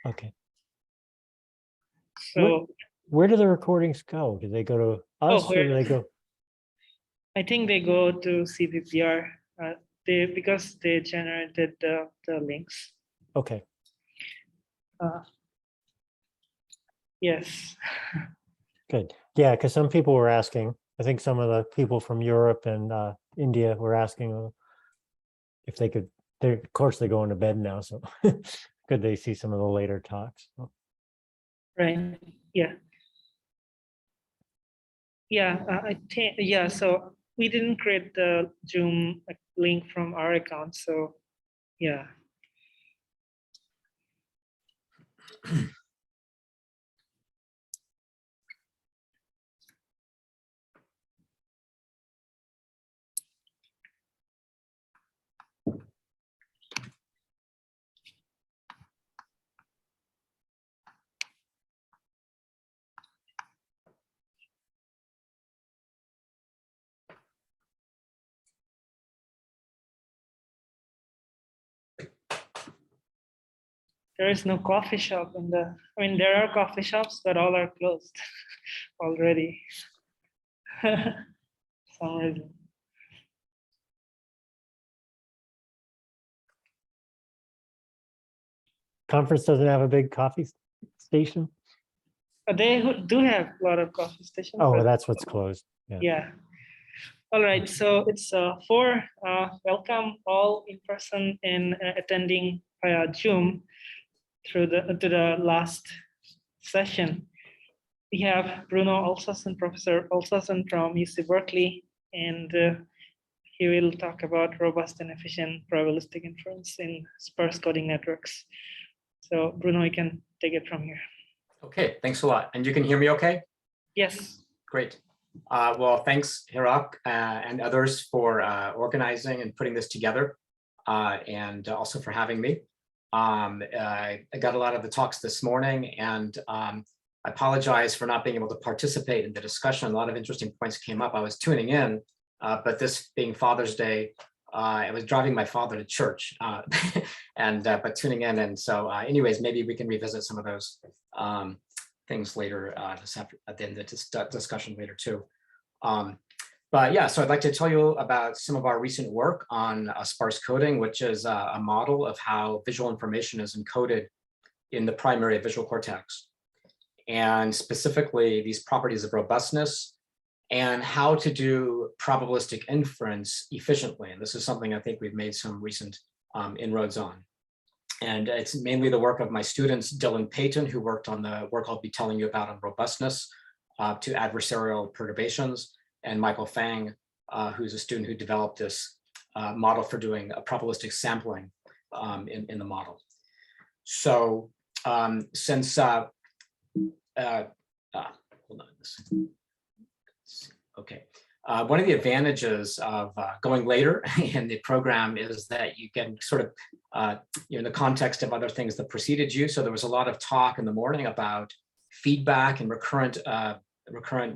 Okay. So where do the recordings go? Do they go to us or do they go? I think they go to CPPR. Because they generated the links. Okay. Yes. Good. Yeah, because some people were asking. I think some of the people from Europe and India were asking if they could. Of course, they're going to bed now, so could they see some of the later talks? Right. Yeah. Yeah. I think. Yeah. So we didn't create the Zoom link from our account. So yeah. There is no coffee shop in the. I mean, there are coffee shops, but all are closed already. Some reason. Conference doesn't have a big coffee station. But they do have a lot of coffee stations. Oh, that's what's closed. Yeah. Yeah. All right. So it's for welcome all in person and attending via Zoom to the last session. We have Bruno Olsson, Professor Olsson from UC Berkeley, and he will talk about robust and efficient probabilistic inference in sparse coding networks. So Bruno, you can take it from here. Okay, thanks a lot. And you can hear me okay? Yes. Great. Well, thanks, Hirak, and others for organizing and putting this together, and also for having me. I got a lot of the talks this morning, and I apologize for not being able to participate in the discussion. A lot of interesting points came up. I was tuning in, but this being Father's Day, I was driving my father to church, but tuning in. And so anyways, maybe we can revisit some of those things later at the end of this discussion later too. But yeah, so I'd like to tell you about some of our recent work on sparse coding, which is a model of how visual information is encoded in the primary visual cortex. And specifically these properties of robustness and how to do probabilistic inference efficiently. And this is something I think we've made some recent inroads on. And it's mainly the work of my students, Dylan Payton, who worked on the work I'll be telling you about on robustness to adversarial perturbations, and Michael Fang, who's a student who developed this model for doing a probabilistic sampling in the model. So since, hold on, okay. One of the advantages of going later in the program is that you can sort of, in the context of other things that preceded you. So there was a lot of talk in the morning about feedback and recurrent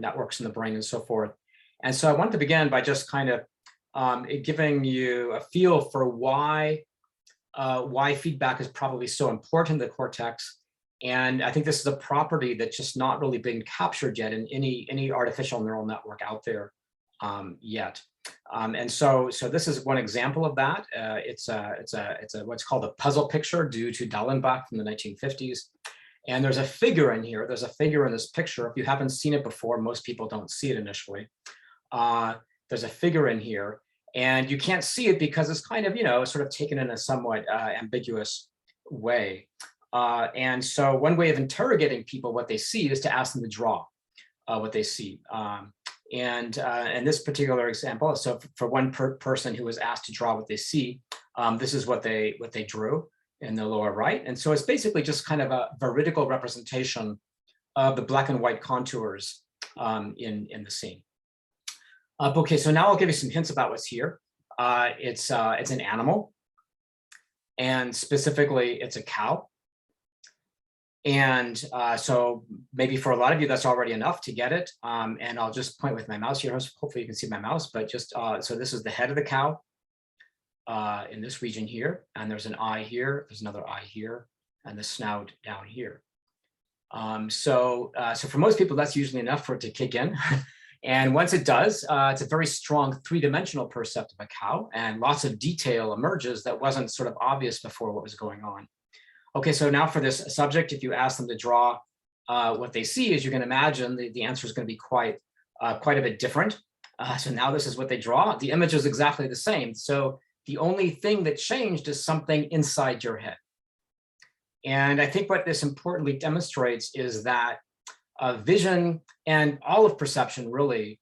networks in the brain and so forth. And so I wanted to begin by just kind of giving you a feel for why feedback is probably so important in the cortex. And I think this is a property that's just not really been captured yet in any artificial neural network out there yet. And so this is one example of that. It's what's called a puzzle picture due to Dallenbach from the 1950s. And there's a figure in here. There's a figure in this picture. If you haven't seen it before, most people don't see it initially. There's a figure in here, and you can't see it because it's kind of, sort of taken in a somewhat ambiguous way. And so one way of interrogating people what they see is to ask them to draw what they see. And in this particular example, so for one person who was asked to draw what they see, this is what they drew in the lower right. And so it's basically just kind of a veridical representation of the black and white contours in the scene. Okay, so now I'll give you some hints about what's here. It's an animal, and specifically it's a cow. And so maybe for a lot of you, that's already enough to get it. And I'll just point with my mouse here. Hopefully you can see my mouse, but just, so this is the head of the cow in this region here. And there's an eye here, there's another eye here. and the snout down here. So for most people, that's usually enough for it to kick in. And once it does, it's a very strong three-dimensional percept of a cow, and lots of detail emerges that wasn't sort of obvious before what was going on. Okay, so now for this subject, if you ask them to draw what they see, as you can imagine, the answer is going to be quite a bit different. So now this is what they draw. The image is exactly the same. So the only thing that changed is something inside your head. And I think what this importantly demonstrates is that vision and all of perception really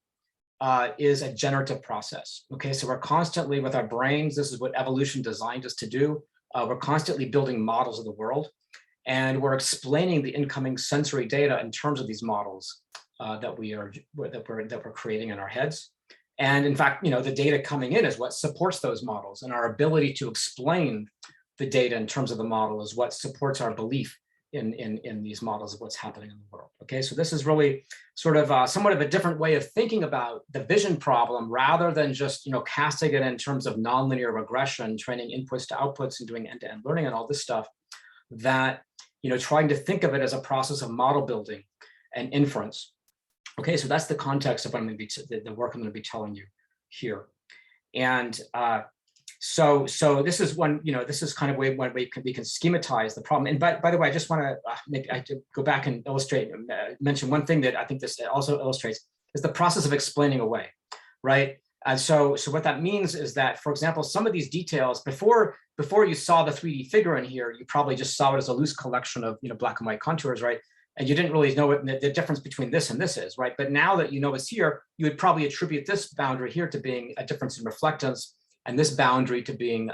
is a generative process. Okay, so we're constantly with our brains, this is what evolution designed us to do. We're constantly building models of the world, and we're explaining the incoming sensory data in terms of these models that we're creating in our heads. And in fact, the data coming in is what supports those models, and our ability to explain the data in terms of the model is what supports our belief in these models of what's happening in the world. Okay, so this is really sort of somewhat of a different way of thinking about the vision problem, rather than just casting it in terms of nonlinear regression, training inputs to outputs and doing end-to-end learning and all this stuff. That trying to think of it as a process of model building and inference. Okay, so that's the context of what I'm going to be the work I'm going to be telling you here. And so this is one, this is kind of one way we can schematize the problem. And by the way, I just want to go back and illustrate, mention one thing that I think this also illustrates is the process of explaining away, right? And so what that means is that, for example, some of these details, before you saw the 3D figure in here, you probably just saw it as a loose collection of black and white contours, right? And you didn't really know what the difference between this and this is, right? But now that you know it's here, you would probably attribute this boundary here to being a difference in reflectance, and this boundary to being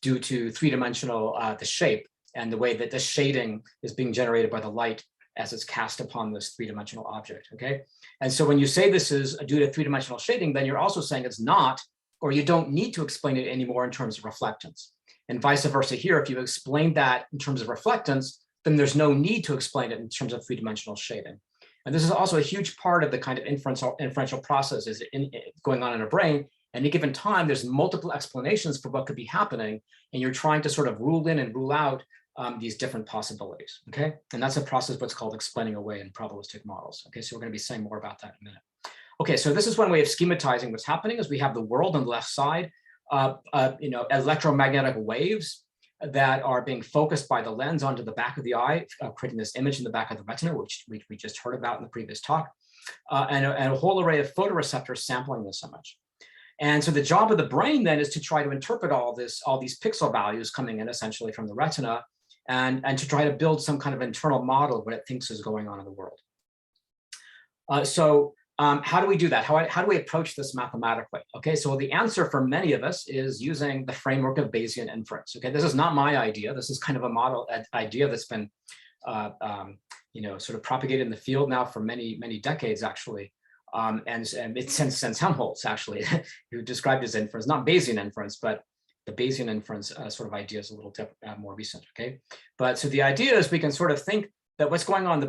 due to three-dimensional, the shape and the way that the shading is being generated by the light as it's cast upon this three-dimensional object, okay? And so when you say this is due to three-dimensional shading, then you're also saying it's not, or you don't need to explain it anymore in terms of reflectance. And vice versa here, if you explain that in terms of reflectance, then there's no need to explain it in terms of three-dimensional shading. And this is also a huge part of the kind of inferential process is going on in a brain. At any given time, there's multiple explanations for what could be happening, and you're trying to sort of rule in and rule out these different possibilities, okay? And that's a process what's called explaining away in probabilistic models, okay? So we're going to be saying more about that in a minute. Okay, so this is one way of schematizing what's happening is we have the world on the left side, electromagnetic waves that are being focused by the lens onto the back of the eye, creating this image in the back of the retina, which we just heard about in the previous talk, and a whole array of photoreceptors sampling this image. And so the job of the brain then is to try to interpret all these pixel values coming in essentially from the retina, and to try to build some kind of internal model of what it thinks is going on in the world. How do we do that? How do we approach this mathematically? Okay, so the answer for many of us is using the framework of Bayesian inference. Okay, this is not my idea. This is kind of a model idea that's been sort of propagated in the field now for many decades actually. And it's since Helmholtz actually, who described as inference, not Bayesian inference, but the Bayesian inference sort of idea is a little more recent, okay? But so the idea is we can sort of think that what's going on in the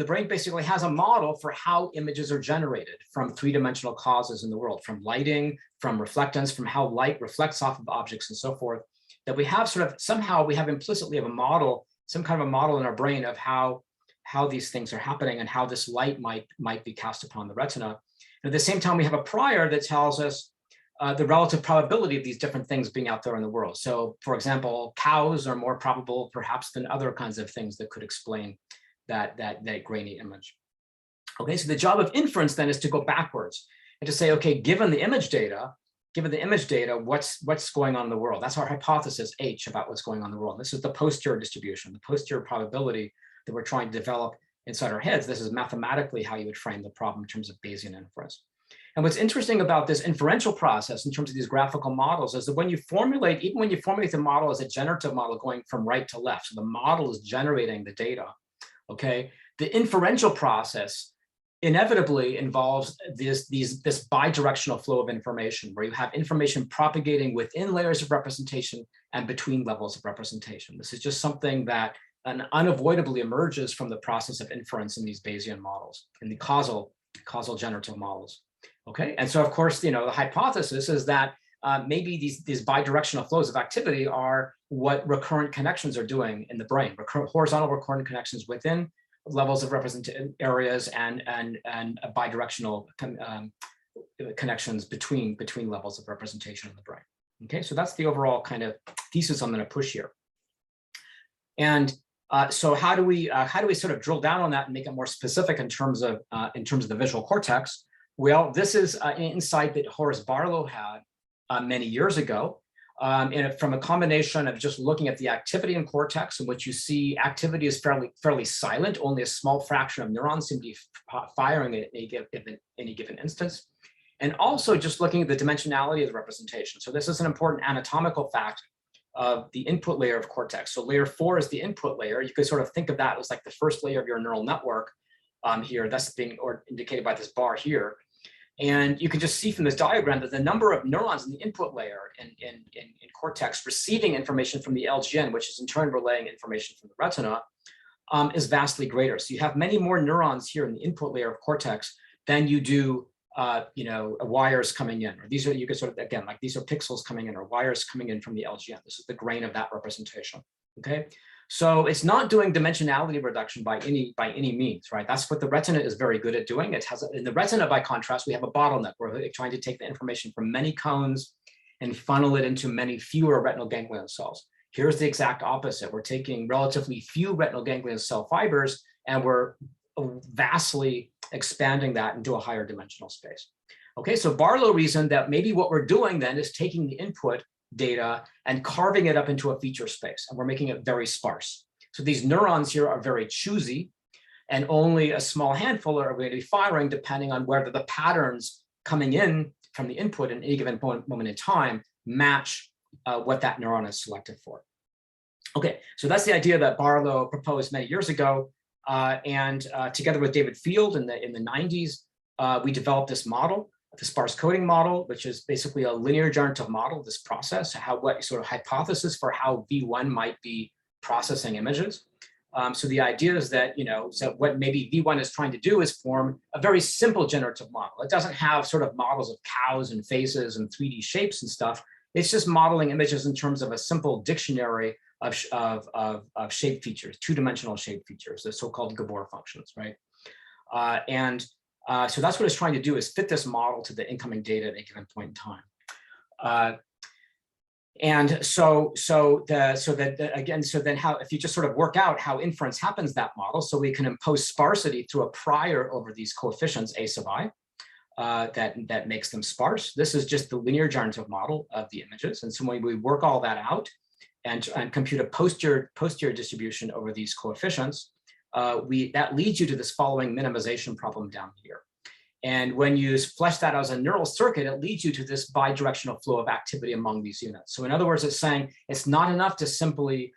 brain basically has a model for how images are generated from three-dimensional causes in the world, from lighting, from reflectance, from how light reflects off of objects and so forth, that we have sort of, somehow we have implicitly a model, some kind of a model in our brain of how these things are happening and how this light might be cast upon the retina. And at the same time, we have a prior that tells us the relative probability of these different things being out there in the world. So for example, cows are more probable perhaps than other kinds of things that could explain that grainy image. Okay, so the job of inference then is to go backwards and to say, okay, given the image data, what's going on in the world? That's our hypothesis H about what's going on in the world. This is the posterior distribution, the posterior probability that we're trying to develop inside our heads. This is mathematically how you would frame the problem in terms of Bayesian inference. And what's interesting about this inferential process in terms of these graphical models is that even when you formulate the model as a generative model going from right to left, so the model is generating the data, okay, the inferential process inevitably involves this bidirectional flow of information where you have information propagating within layers of representation and between levels of representation. This is just something that unavoidably emerges from the process of inference in these Bayesian models, in the causal generative models. Okay, and so of course, the hypothesis is that maybe these bidirectional flows of activity are what recurrent connections are doing in the brain, horizontal recurrent connections within levels of represented areas and bidirectional connections between levels of representation in the brain. Okay, so that's the overall kind of thesis I'm going to push here. And so how do we sort of drill down on that and make it more specific in terms of the visual cortex? Well, this is an insight that Horace Barlow had many years ago, and from a combination of just looking at the activity in cortex, in which you see activity is fairly silent. Only a small fraction of neurons seem to be firing at any given instance, and also just looking at the dimensionality of the representation. So this is an important anatomical fact of the input layer of cortex. So layer 4 is the input layer. You could sort of think of that as like the first layer of your neural network here. That's being indicated by this bar here. And you can just see from this diagram that the number of neurons in the input layer in cortex receiving information from the LGN, which is in turn relaying information from the retina, is vastly greater. So you have many more neurons here in the input layer of cortex than you do wires coming in, or these are, you could sort of, again, like these are pixels coming in or wires coming in from the LGN. This is the grain of that representation. Okay, so it's not doing dimensionality reduction by any means, right? That's what the retina is very good at doing. It has, in the retina, by contrast, we have a bottleneck. We're trying to take the information from many cones and funnel it into many fewer retinal ganglion cells. Here's the exact opposite. We're taking relatively few retinal ganglion cell fibers and we're vastly expanding that into a higher dimensional space. Okay, so Barlow reasoned that maybe what we're doing then is taking the input data and carving it up into a feature space, and we're making it very sparse. So these neurons here are very choosy, and only a small handful are going to be firing depending on whether the patterns coming in from the input in any given moment in time match what that neuron is selected for. Okay, so that's the idea that Barlow proposed many years ago. And together with David Field in the 90s, we developed this model, the sparse coding model, which is basically a linear generative model of this process, what sort of hypothesis for how V1 might be processing images. So the idea is that, so what maybe V1 is trying to do is form a very simple generative model. It doesn't have sort of models of cows and faces and 3D shapes and stuff. It's just modeling images in terms of a simple dictionary of shape features, two-dimensional shape features, the so-called Gabor functions, right? So that's what it's trying to do, is fit this model to the incoming data at a given point in time. Then how, if you just sort of work out how inference happens that model, so we can impose sparsity through a prior over these coefficients A sub I, that makes them sparse. This is just the linear generative model of the images. And so when we work all that out and compute a posterior distribution over these coefficients, that leads you to this following minimization problem down here. And when you flesh that as a neural circuit, it leads you to this bidirectional flow of activity among these units. So in other words, it's saying it's not enough to simply,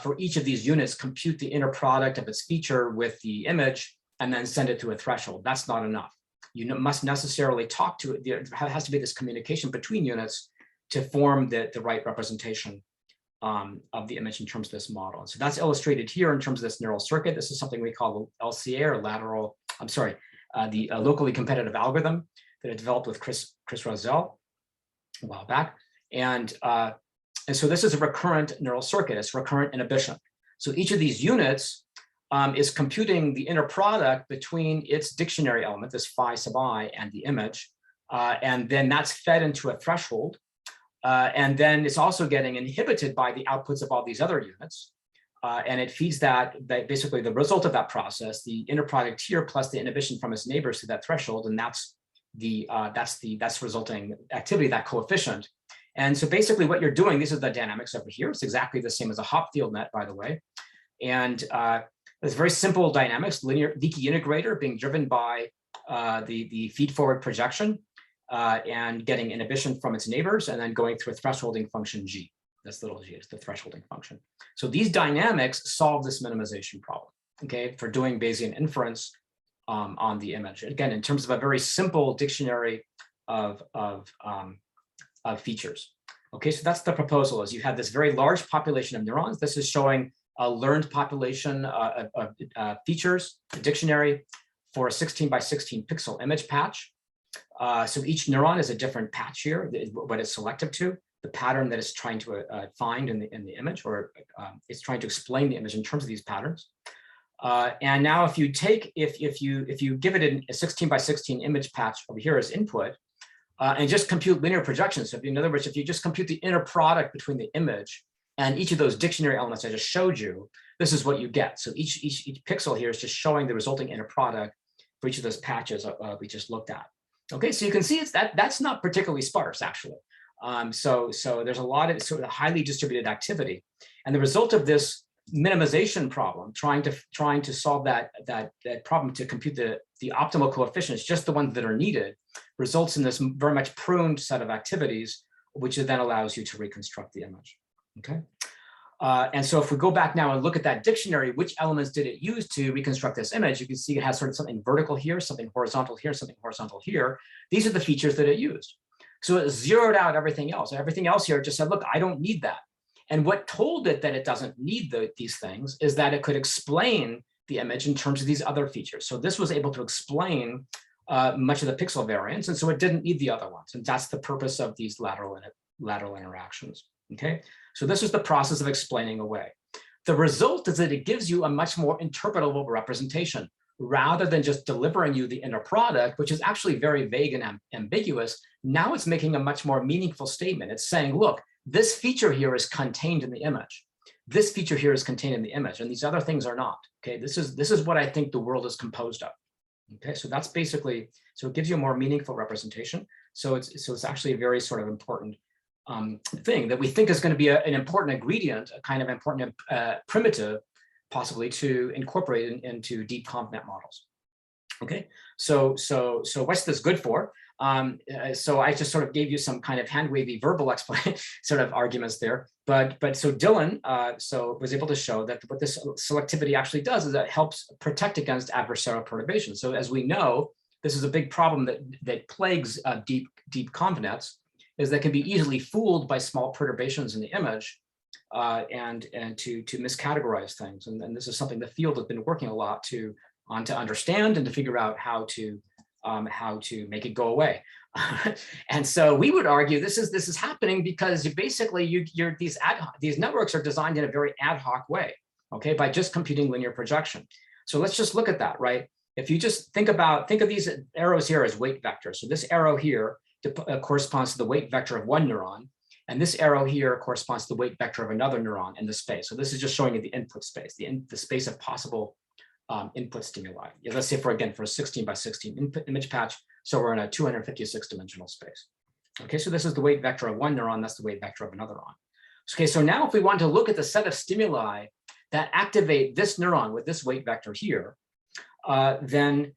for each of these units, compute the inner product of its feature with the image and then send it to a threshold. That's not enough. You must necessarily talk to it. There has to be this communication between units to form the right representation of the image in terms of this model. And so that's illustrated here in terms of this neural circuit. This is something we call LCA, or the locally competitive algorithm that I developed with Chris Rozelle a while back. And so this is a recurrent neural circuit. It's recurrent inhibition. So each of these units is computing the inner product between its dictionary element, this phi sub I, and the image. And then that's fed into a threshold. And then it's also getting inhibited by the outputs of all these other units. And it feeds that basically the result of that process, the inner product here plus the inhibition from its neighbors to that threshold, and that's resulting activity, that coefficient. And so basically what you're doing, these are the dynamics over here. It's exactly the same as a hop field net, by the way. And it's very simple dynamics, linear leaky integrator being driven by the feed forward projection and getting inhibition from its neighbors, and then going through a thresholding function G. This little g is the thresholding function. So these dynamics solve this minimization problem, okay, for doing Bayesian inference on the image. Again, in terms of a very simple dictionary of features. Okay, so that's the proposal, is you have this very large population of neurons. This is showing a learned population of features, a dictionary for a 16 by 16 pixel image patch. So each neuron is a different patch here, what it's selective to. the pattern that it's trying to find in the image, or it's trying to explain the image in terms of these patterns. And now if you give it a 16 by 16 image patch over here as input, and just compute linear projections. So in other words, if you just compute the inner product between the image and each of those dictionary elements I just showed you, this is what you get. So each pixel here is just showing the resulting inner product for each of those patches we just looked at. Okay, so you can see that's not particularly sparse actually. So there's a lot of sort of highly distributed activity, and the result of this minimization problem, trying to solve that problem to compute the optimal coefficients, just the ones that are needed, results in this very much pruned set of activities, which then allows you to reconstruct the image. Okay. And so if we go back now and look at that dictionary, which elements did it use to reconstruct this image? You can see it has sort of something vertical here, something horizontal here, something horizontal here. These are the features that it used. So it zeroed out everything else. Everything else here just said, look, I don't need that. And what told it that it doesn't need these things is that it could explain the image in terms of these other features. So this was able to explain much of the pixel variance, and so it didn't need the other ones. And that's the purpose of these lateral interactions. Okay, so this is the process of explaining away. The result is that it gives you a much more interpretable representation, rather than just delivering you the inner product, which is actually very vague and ambiguous. Now it's making a much more meaningful statement. It's saying, look, this feature here is contained in the image. This feature here is contained in the image, and these other things are not. Okay, this is what I think the world is composed of. Okay, so that's basically, so it gives you a more meaningful representation. So it's actually a very sort of important thing that we think is going to be an important ingredient, a kind of important primitive, possibly, to incorporate into deep ConvNet models. Okay, so what's this good for? So I just sort of gave you some kind of hand-wavy verbal explanation, sort of arguments there. But so Dylan was able to show that what this selectivity actually does is that it helps protect against adversarial perturbation. So as we know, this is a big problem that plagues deep ConvNets, is that can be easily fooled by small perturbations in the image and to miscategorize things. And this is something the field has been working a lot to understand and to figure out how to make it go away. And so we would argue this is happening because these networks are designed in a very ad hoc way, okay, by just computing linear projection. So let's just look at that, right? If you just think of these arrows here as weight vectors. So this arrow here corresponds to the weight vector of one neuron, and this arrow here corresponds to the weight vector of another neuron in the space. So this is just showing you the input space, the space of possible input stimuli. Yeah, let's say for a 16 by 16 input image patch, so we're in a 256 dimensional space. Okay, so this is the weight vector of one neuron, that's the weight vector of another neuron. Okay, so now if we want to look at the set of stimuli that activate this neuron with this weight vector here, then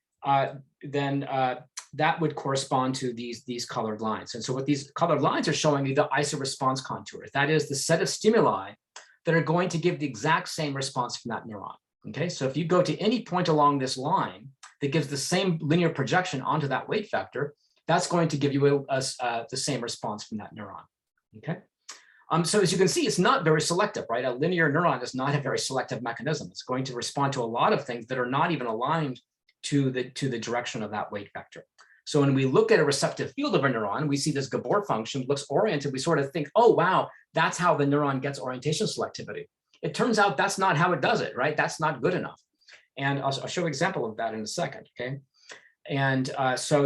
that would correspond to these colored lines. And so what these colored lines are showing you the isoresponse contours. That is the set of stimuli that are going to give the exact same response from that neuron. Okay, so if you go to any point along this line that gives the same linear projection onto that weight vector, that's going to give you the same response from that neuron. Okay, so as you can see, it's not very selective, right? A linear neuron is not a very selective mechanism. It's going to respond to a lot of things that are not even aligned to the direction of that weight vector. So when we look at a receptive field of a neuron, we see this Gabor function looks oriented. We sort of think, oh, wow, that's how the neuron gets orientation selectivity. It turns out that's not how it does it, right? That's not good enough. And I'll show an example of that in a second, okay? And so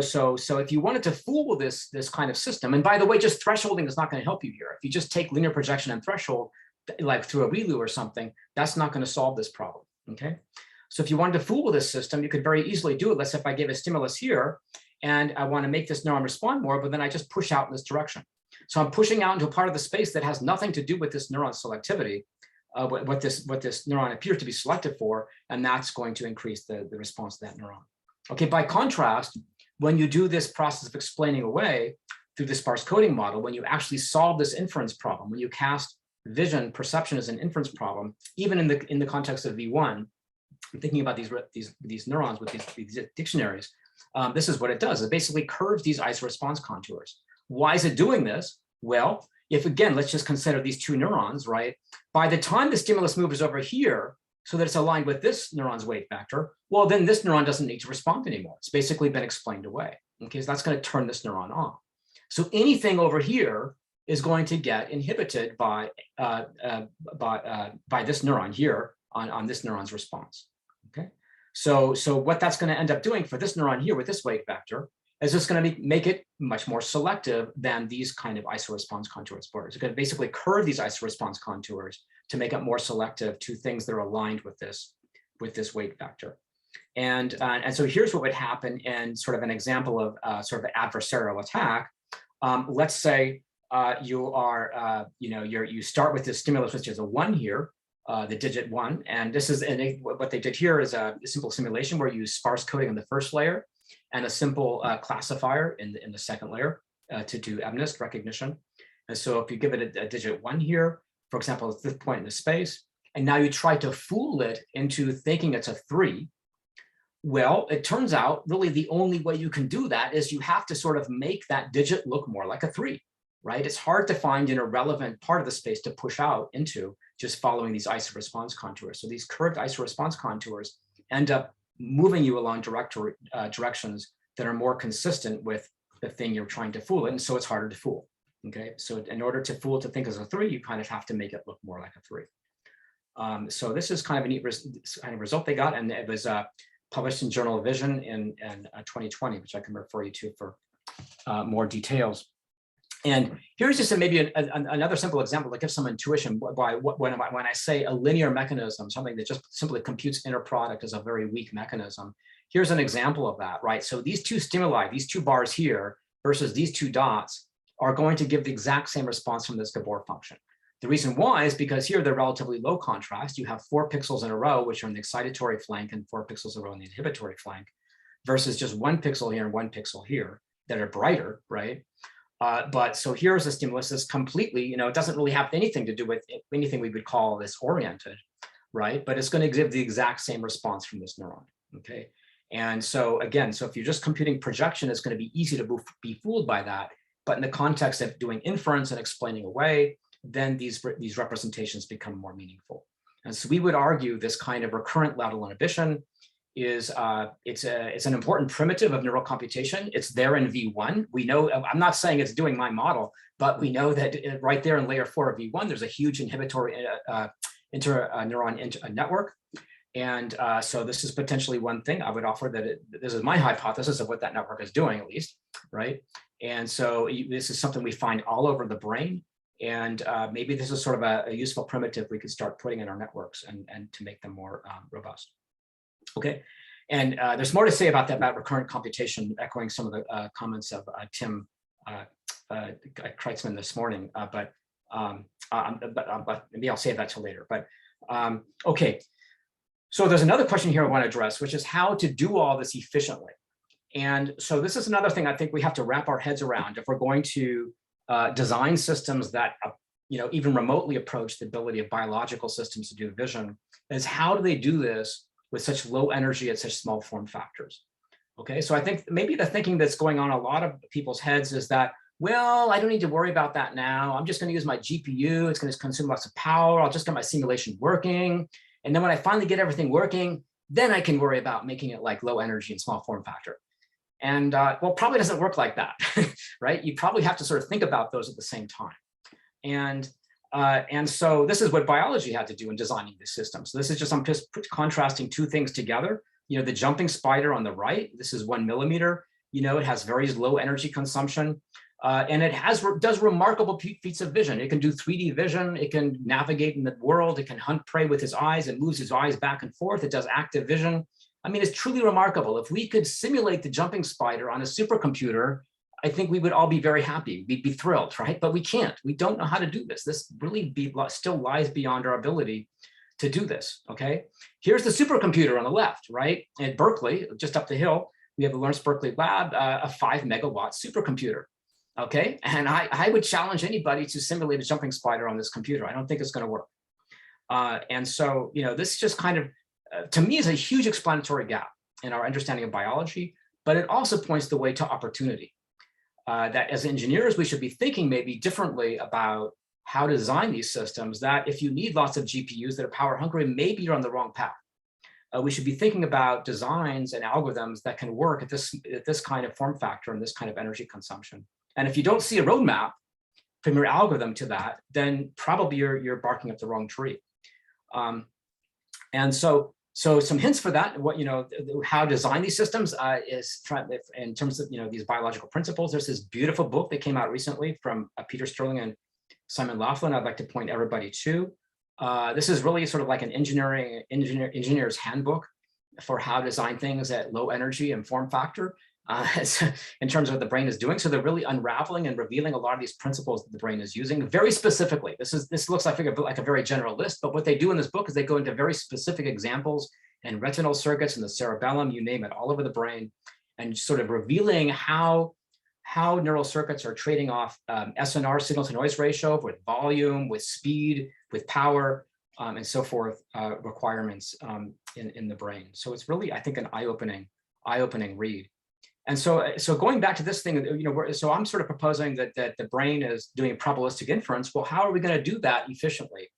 if you wanted to fool this kind of system, and by the way, just thresholding is not going to help you here. If you just take linear projection and threshold, like through a ReLU or something, that's not going to solve this problem, okay? So if you wanted to fool with this system, you could very easily do it. Let's say if I gave a stimulus here, and I want to make this neuron respond more, but then I just push out in this direction. So I'm pushing out into a part of the space that has nothing to do with this neuron selectivity, what this neuron appears to be selected for, and that's going to increase the response to that neuron. Okay, by contrast, when you do this process of explaining away through the sparse coding model, when you actually solve this inference problem, when you cast vision perception as an inference problem, even in the context of V1, I'm thinking about these neurons with these dictionaries, this is what it does. It basically curves these isoresponse contours. Why is it doing this? Well, if again, let's just consider these two neurons, right? By the time the stimulus moves over here, so that it's aligned with this neuron's weight vector, well, then this neuron doesn't need to respond anymore. It's basically been explained away. Okay, so that's going to turn this neuron off. So anything over here is going to get inhibited by this neuron here on this neuron's response. Okay, so what that's going to end up doing for this neuron here with this weight vector is just going to make it much more selective than these kind of isoresponse contours borders. It's going to basically curve these isoresponse contours to make it more selective to things that are aligned with this weight vector. And so here's what would happen in sort of an example of sort of an adversarial attack. Let's say you start with this stimulus, which is a 1 here, the digit 1. And this is what they did here is a simple simulation where you use sparse coding on the first layer and a simple classifier in the second layer to do MNIST recognition. And so if you give it a digit 1 here, for example, at this point in the space, and now you try to fool it into thinking it's a 3, well, it turns out really the only way you can do that is you have to sort of make that digit look more like a 3, right? It's hard to find an irrelevant part of the space to push out into just following these isoresponse contours. So these curved isoresponse contours end up moving you along directions that are more consistent with the thing you're trying to fool, and so it's harder to fool. Okay, so in order to fool to think as a 3, you kind of have to make it look more like a 3. So this is kind of a neat kind of result they got, and it was published in Journal of Vision in 2020, which I can refer you to for more details. And here's just maybe another simple example to give some intuition by when I say a linear mechanism, something that just simply computes inner product is a very weak mechanism. Here's an example of that, right? So these two stimuli, these two bars here versus these two dots are going to give the exact same response from this Gabor function. The reason why is because here they're relatively low contrast. You have 4 pixels in a row, which are in the excitatory flank, and 4 pixels in a row in the inhibitory flank, versus just 1 pixel here and 1 pixel here that are brighter, right? But so here's a stimulus that's completely, it doesn't really have anything to do with anything we would call this oriented, right? But it's going to give the exact same response from this neuron, okay? And so again, so if you're just computing projection, it's going to be easy to be fooled by that. But in the context of doing inference and explaining away, then these representations become more meaningful. And so we would argue this kind of recurrent lateral inhibition is it's an important primitive of neural computation. It's there in V1. We know, I'm not saying it's doing my model, but we know that right there in layer 4 of V1, there's a huge inhibitory interneuron network. And so this is potentially one thing I would offer that this is my hypothesis of what that network is doing, at least, right? And so this is something we find all over the brain. And maybe this is sort of a useful primitive we could start putting in our networks and to make them more robust. Okay, and there's more to say about that, about recurrent computation, echoing some of the comments of Tim Kreitzman this morning, but maybe I'll save that till later. But okay, so there's another question here I want to address, which is how to do all this efficiently. And so this is another thing I think we have to wrap our heads around if we're going to design systems that even remotely approach the ability of biological systems to do vision, is how do they do this with such low energy at such small form factors? Okay, so I think maybe the thinking that's going on in a lot of people's heads is that, well, I don't need to worry about that now. I'm just going to use my GPU. It's going to consume lots of power. I'll just get my simulation working. And then when I finally get everything working, then I can worry about making it like low energy and small form factor. And well, probably doesn't work like that, right? You probably have to sort of think about those at the same time. And so this is what biology had to do in designing this system. So this is just, I'm just contrasting two things together. The jumping spider on the right, this is 1 millimeter, it has very low energy consumption. And it does remarkable feats of vision. It can do 3D vision. It can navigate in the world. It can hunt prey with his eyes. It moves his eyes back and forth. It does active vision. I mean, it's truly remarkable. If we could simulate the jumping spider on a supercomputer, I think we would all be very happy. We'd be thrilled, right? But we can't. We don't know how to do this. This really still lies beyond our ability to do this, okay? Here's the supercomputer on the left, right? At Berkeley, just up the hill, we have the Lawrence Berkeley Lab, a 5 megawatt supercomputer, okay? And I would challenge anybody to simulate a jumping spider on this computer. I don't think it's going to work. And so, this just kind of, to me, is a huge explanatory gap in our understanding of biology, but it also points the way to opportunity. That as engineers, we should be thinking maybe differently about how to design these systems, that if you need lots of GPUs that are power hungry, maybe you're on the wrong path. We should be thinking about designs and algorithms that can work at this kind of form factor and this kind of energy consumption. And if you don't see a roadmap, from your algorithm to that, then probably you're barking up the wrong tree. And so some hints for that, what, how to design these systems is in terms of, these biological principles. There's this beautiful book that came out recently from Peter Sterling and Simon Laughlin. I'd like to point everybody to. This is really sort of like an engineer's handbook for how to design things at low energy and form factor in terms of what the brain is doing. So they're really unraveling and revealing a lot of these principles that the brain is using very specifically. This looks like a very general list, but what they do in this book is they go into very specific examples and retinal circuits in the cerebellum, you name it, all over the brain, and sort of revealing how neural circuits are trading off SNR, signal to noise ratio, with volume, with speed, with power, and so forth requirements in the brain. So it's really, I think, an eye-opening read. And so going back to this thing, so I'm sort of proposing that the brain is doing probabilistic inference. Well, how are we going to do that efficiently?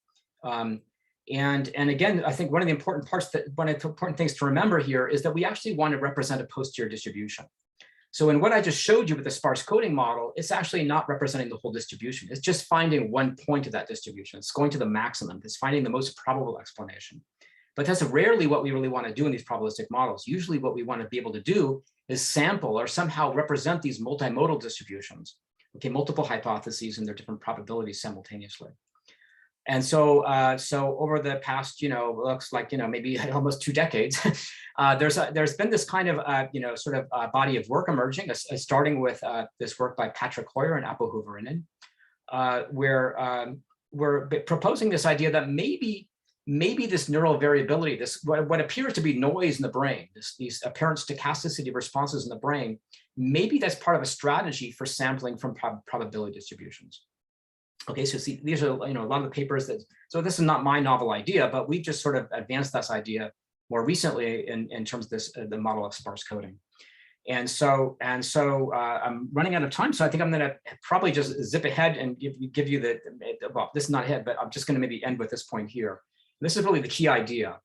And again, I think one of the important things to remember here is that we actually want to represent a posterior distribution. So in what I just showed you with the sparse coding model, it's actually not representing the whole distribution. It's just finding one point of that distribution. It's going to the maximum. It's finding the most probable explanation. But that's rarely what we really want to do in these probabilistic models. Usually what we want to be able to do is sample or somehow represent these multimodal distributions, okay, multiple hypotheses and their different probabilities simultaneously. And so over the past, looks like, maybe almost 2 decades, there's been this kind of, body of work emerging, starting with this work by Patrick Hoyer and Apo Huverinen, where we're proposing this idea that maybe this neural variability, this what appears to be noise in the brain, these apparent stochasticity responses in the brain, maybe that's part of a strategy for sampling from probability distributions. Okay, so see, these are a lot of the papers so this is not my novel idea, but we've just sort of advanced this idea more recently in terms of the model of sparse coding. And so I'm running out of time, so I think I'm going to probably just zip ahead and give you well, this is not ahead, but I'm just going to maybe end with this point here. This is really the key idea,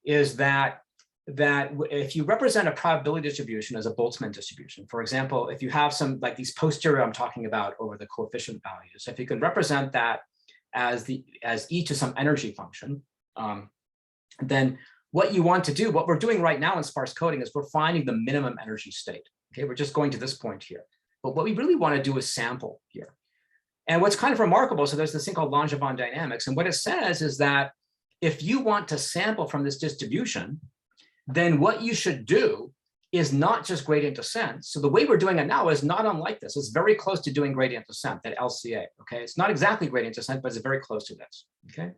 is that if you represent a probability distribution as a Boltzmann distribution, for example, if you have some like these posterior I'm talking about over the coefficient values, if you can represent that as e to some energy function, then what you want to do, what we're doing right now in sparse coding is we're finding the minimum energy state. Okay, we're just going to this point here. But what we really want to do is sample here. And what's kind of remarkable, so there's this thing called Langevin dynamics, and what it says is that if you want to sample from this distribution, then what you should do is not just gradient descent. So the way we're doing it now is not unlike this. It's very close to doing gradient descent, that LCA, okay? It's not exactly gradient descent, but it's very close to this, okay?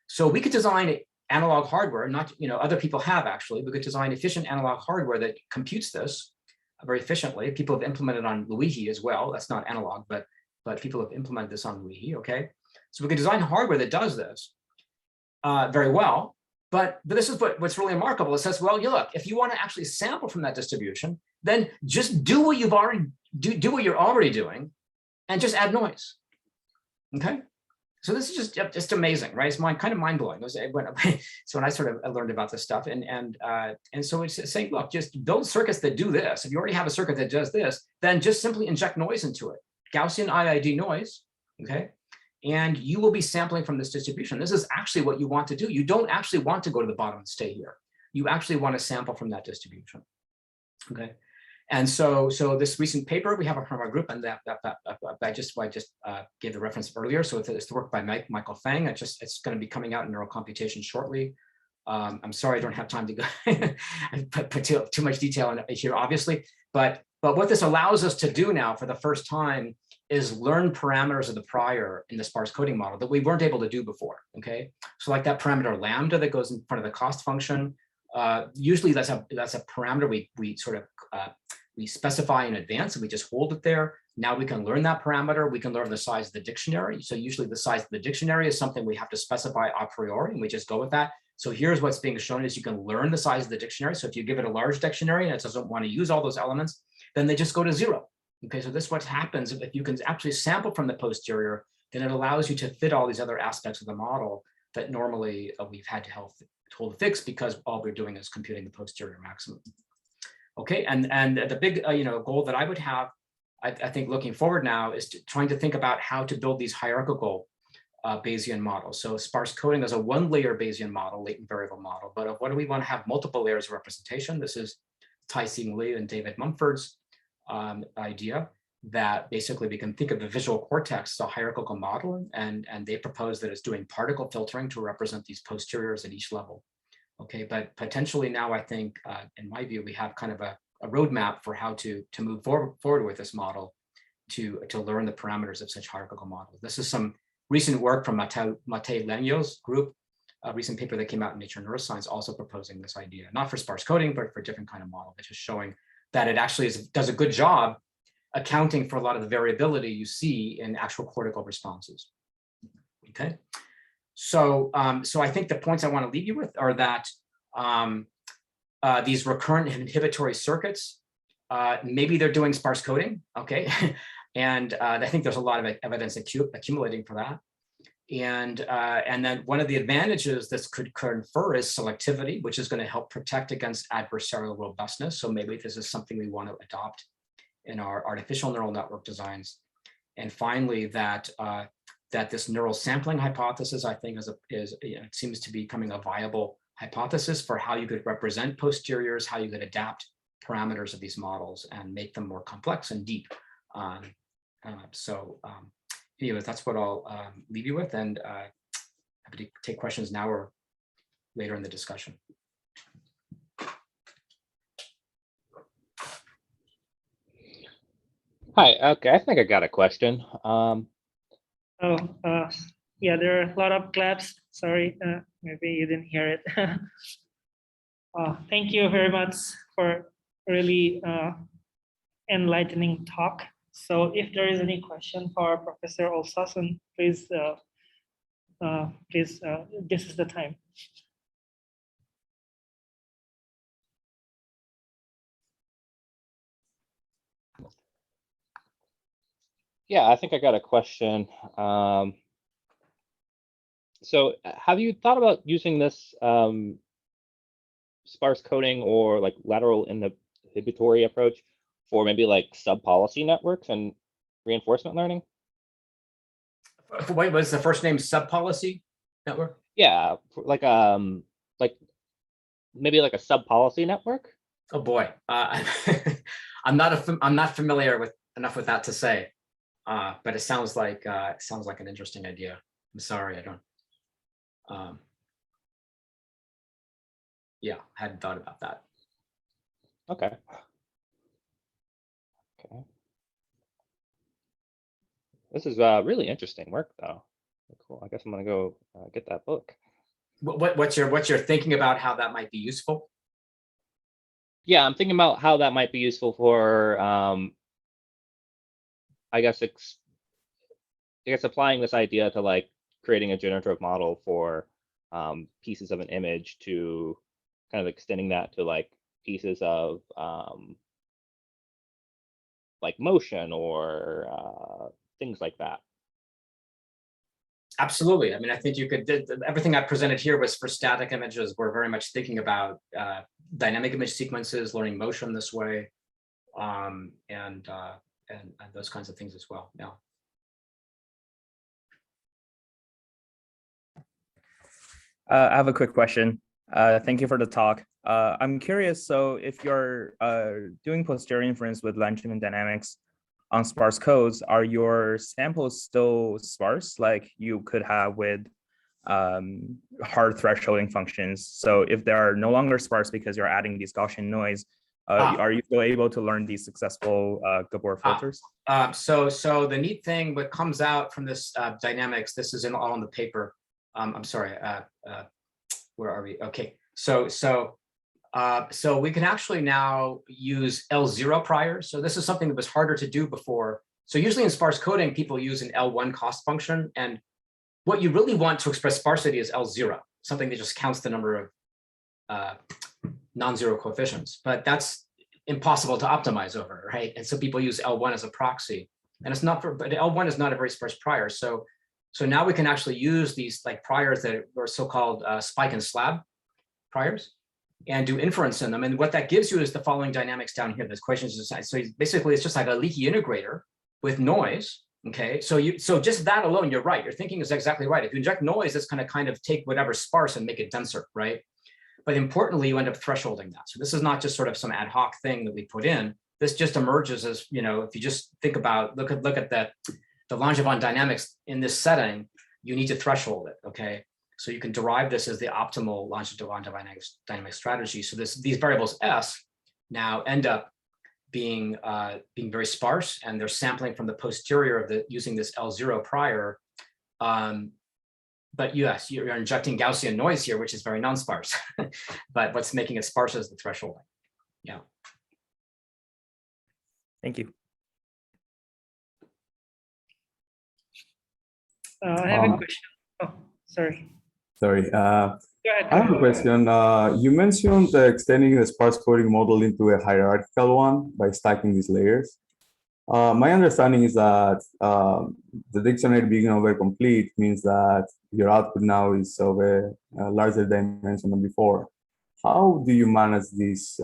So we could design analog hardware, not, other people have actually. We could design efficient analog hardware that computes this very efficiently. People have implemented on Luigi as well. That's not analog, but people have implemented this on Luigi, okay? So we could design hardware that does this very well. But this is what's really remarkable. It says, well, look, if you want to actually sample from that distribution, then just do what you've already do what you're already doing, and just add noise. Okay, so this is just amazing, right? It's kind of mind blowing. So when I sort of learned about this stuff, and so it's saying, look, just build circuits that do this. If you already have a circuit that does this, then just simply inject noise into it, Gaussian IID noise. Okay. And you will be sampling from this distribution. This is actually what you want to do. You don't actually want to go to the bottom and stay here. You actually want to sample from that distribution. Okay. And so this recent paper we have from our group, and that I just gave the reference earlier. So it's the work by Michael Fang. It's going to be coming out in neurocomputation shortly. I'm sorry I don't have time to go put too much detail in it here, obviously. But what this allows us to do now for the first time is learn parameters of the prior in the sparse coding model that we weren't able to do before, okay? So like that parameter lambda that goes in front of the cost function, usually that's a parameter we specify in advance and we just hold it there. Now we can learn that parameter, we can learn the size of the dictionary. So usually the size of the dictionary is something we have to specify a priori, and we just go with that. So here's what's being shown is you can learn the size of the dictionary. So if you give it a large dictionary and it doesn't want to use all those elements, then they just go to 0. Okay, so this is what happens if you can actually sample from the posterior, then it allows you to fit all these other aspects of the model that normally we've had to hold fixed because all we're doing is computing the posterior maximum. Okay, and the big goal that I would have I think looking forward now is trying to think about how to build these hierarchical Bayesian models. So sparse coding is a one-layer Bayesian model, latent variable model, but what do we want to have multiple layers of representation? This is Tai-Sing Lee and David Mumford's idea that basically we can think of the visual cortex as a hierarchical model, and they propose that it's doing particle filtering to represent these posteriors at each level. Okay, but potentially now I think, in my view, we have kind of a roadmap for how to move forward with this model to learn the parameters of such hierarchical models. This is some recent work from Matei Lenyo's group, a recent paper that came out in Nature Neuroscience, also proposing this idea, not for sparse coding, but for a different kind of model, which is showing that it actually does a good job accounting for a lot of the variability you see in actual cortical responses. Okay, so I think the points I want to leave you with are that these recurrent inhibitory circuits, maybe they're doing sparse coding, okay, and I think there's a lot of evidence accumulating for that. And then one of the advantages this could confer is selectivity, which is going to help protect against adversarial robustness. So maybe this is something we want to adopt in our artificial neural network designs. And finally, that this neural sampling hypothesis, I think, it seems to be becoming a viable hypothesis for how you could represent posteriors, how you could adapt parameters of these models and make them more complex and deep. Anyways, that's what I'll leave you with, and happy to take questions now or later in the discussion. Hi, okay, I think I got a question. Yeah, there are a lot of claps. Sorry, maybe you didn't hear it. Thank you very much for really enlightening talk. So if there is any question for Professor Olsason, please, this is the time. Yeah, I think I got a question. So have you thought about using this sparse coding or like lateral inhibitory approach for maybe like sub-policy networks and reinforcement learning? Wait, was the first name sub-policy network? Yeah, like maybe like a sub-policy network. Oh boy, I'm not familiar with enough with that to say, but it sounds like an interesting idea. I'm sorry, I don't. Yeah, I hadn't thought about that. Okay. Okay. This is really interesting work, though. Cool. I guess I'm gonna go get that book. What's your thinking about how that might be useful? Yeah, I'm thinking about how that might be useful for, I guess applying this idea to like creating a generative model for pieces of an image to kind of extending that to like pieces of like motion or things like that. Absolutely. I mean, I think you could, everything I presented here was for static images. We're very much thinking about dynamic image sequences, learning motion this way, and those kinds of things as well. Yeah. I have a quick question. Thank you for the talk. I'm curious, so if you're doing posterior inference with Langevin dynamics on sparse codes, are your samples still sparse like you could have with hard thresholding functions? So if they are no longer sparse because you're adding these Gaussian noise, are you still able to learn these successful Gabor filters? So the neat thing, what comes out from this dynamics, this is all in the paper. I'm sorry, where are we? Okay, so we can actually now use L0 priors. So this is something that was harder to do before. So usually in sparse coding, people use an L1 cost function, and what you really want to express sparsity is L0, something that just counts the number of non-zero coefficients, but that's impossible to optimize over, right? And so people use L1 as a proxy, and it's not but L1 is not a very sparse prior. So now we can actually use these like priors that are so-called spike and slab priors. and do inference in them. And what that gives you is the following dynamics down here. This question is so basically it's just like a leaky integrator with noise. Okay, so just that alone, you're right. Your thinking is exactly right. If you inject noise, it's going to kind of take whatever's sparse and make it denser, right? But importantly, you end up thresholding that. So this is not just sort of some ad hoc thing that we put in. This just emerges as, you know, if you just think about, look at the Langevin dynamics in this setting, you need to threshold it, okay? So you can derive this as the optimal Langevin dynamic strategy. So these variables S now end up being very sparse, and they're sampling from the posterior of using this L0 prior. But yes, you're injecting Gaussian noise here, which is very non-sparse. But what's making it sparse is the thresholding. Yeah. Thank you. I have a question. Oh, sorry. Sorry. Go ahead. I have a question. You mentioned extending the sparse coding model into a hierarchical one by stacking these layers. My understanding is that the dictionary being over complete means that your output now is of a larger dimension than before. How do you manage this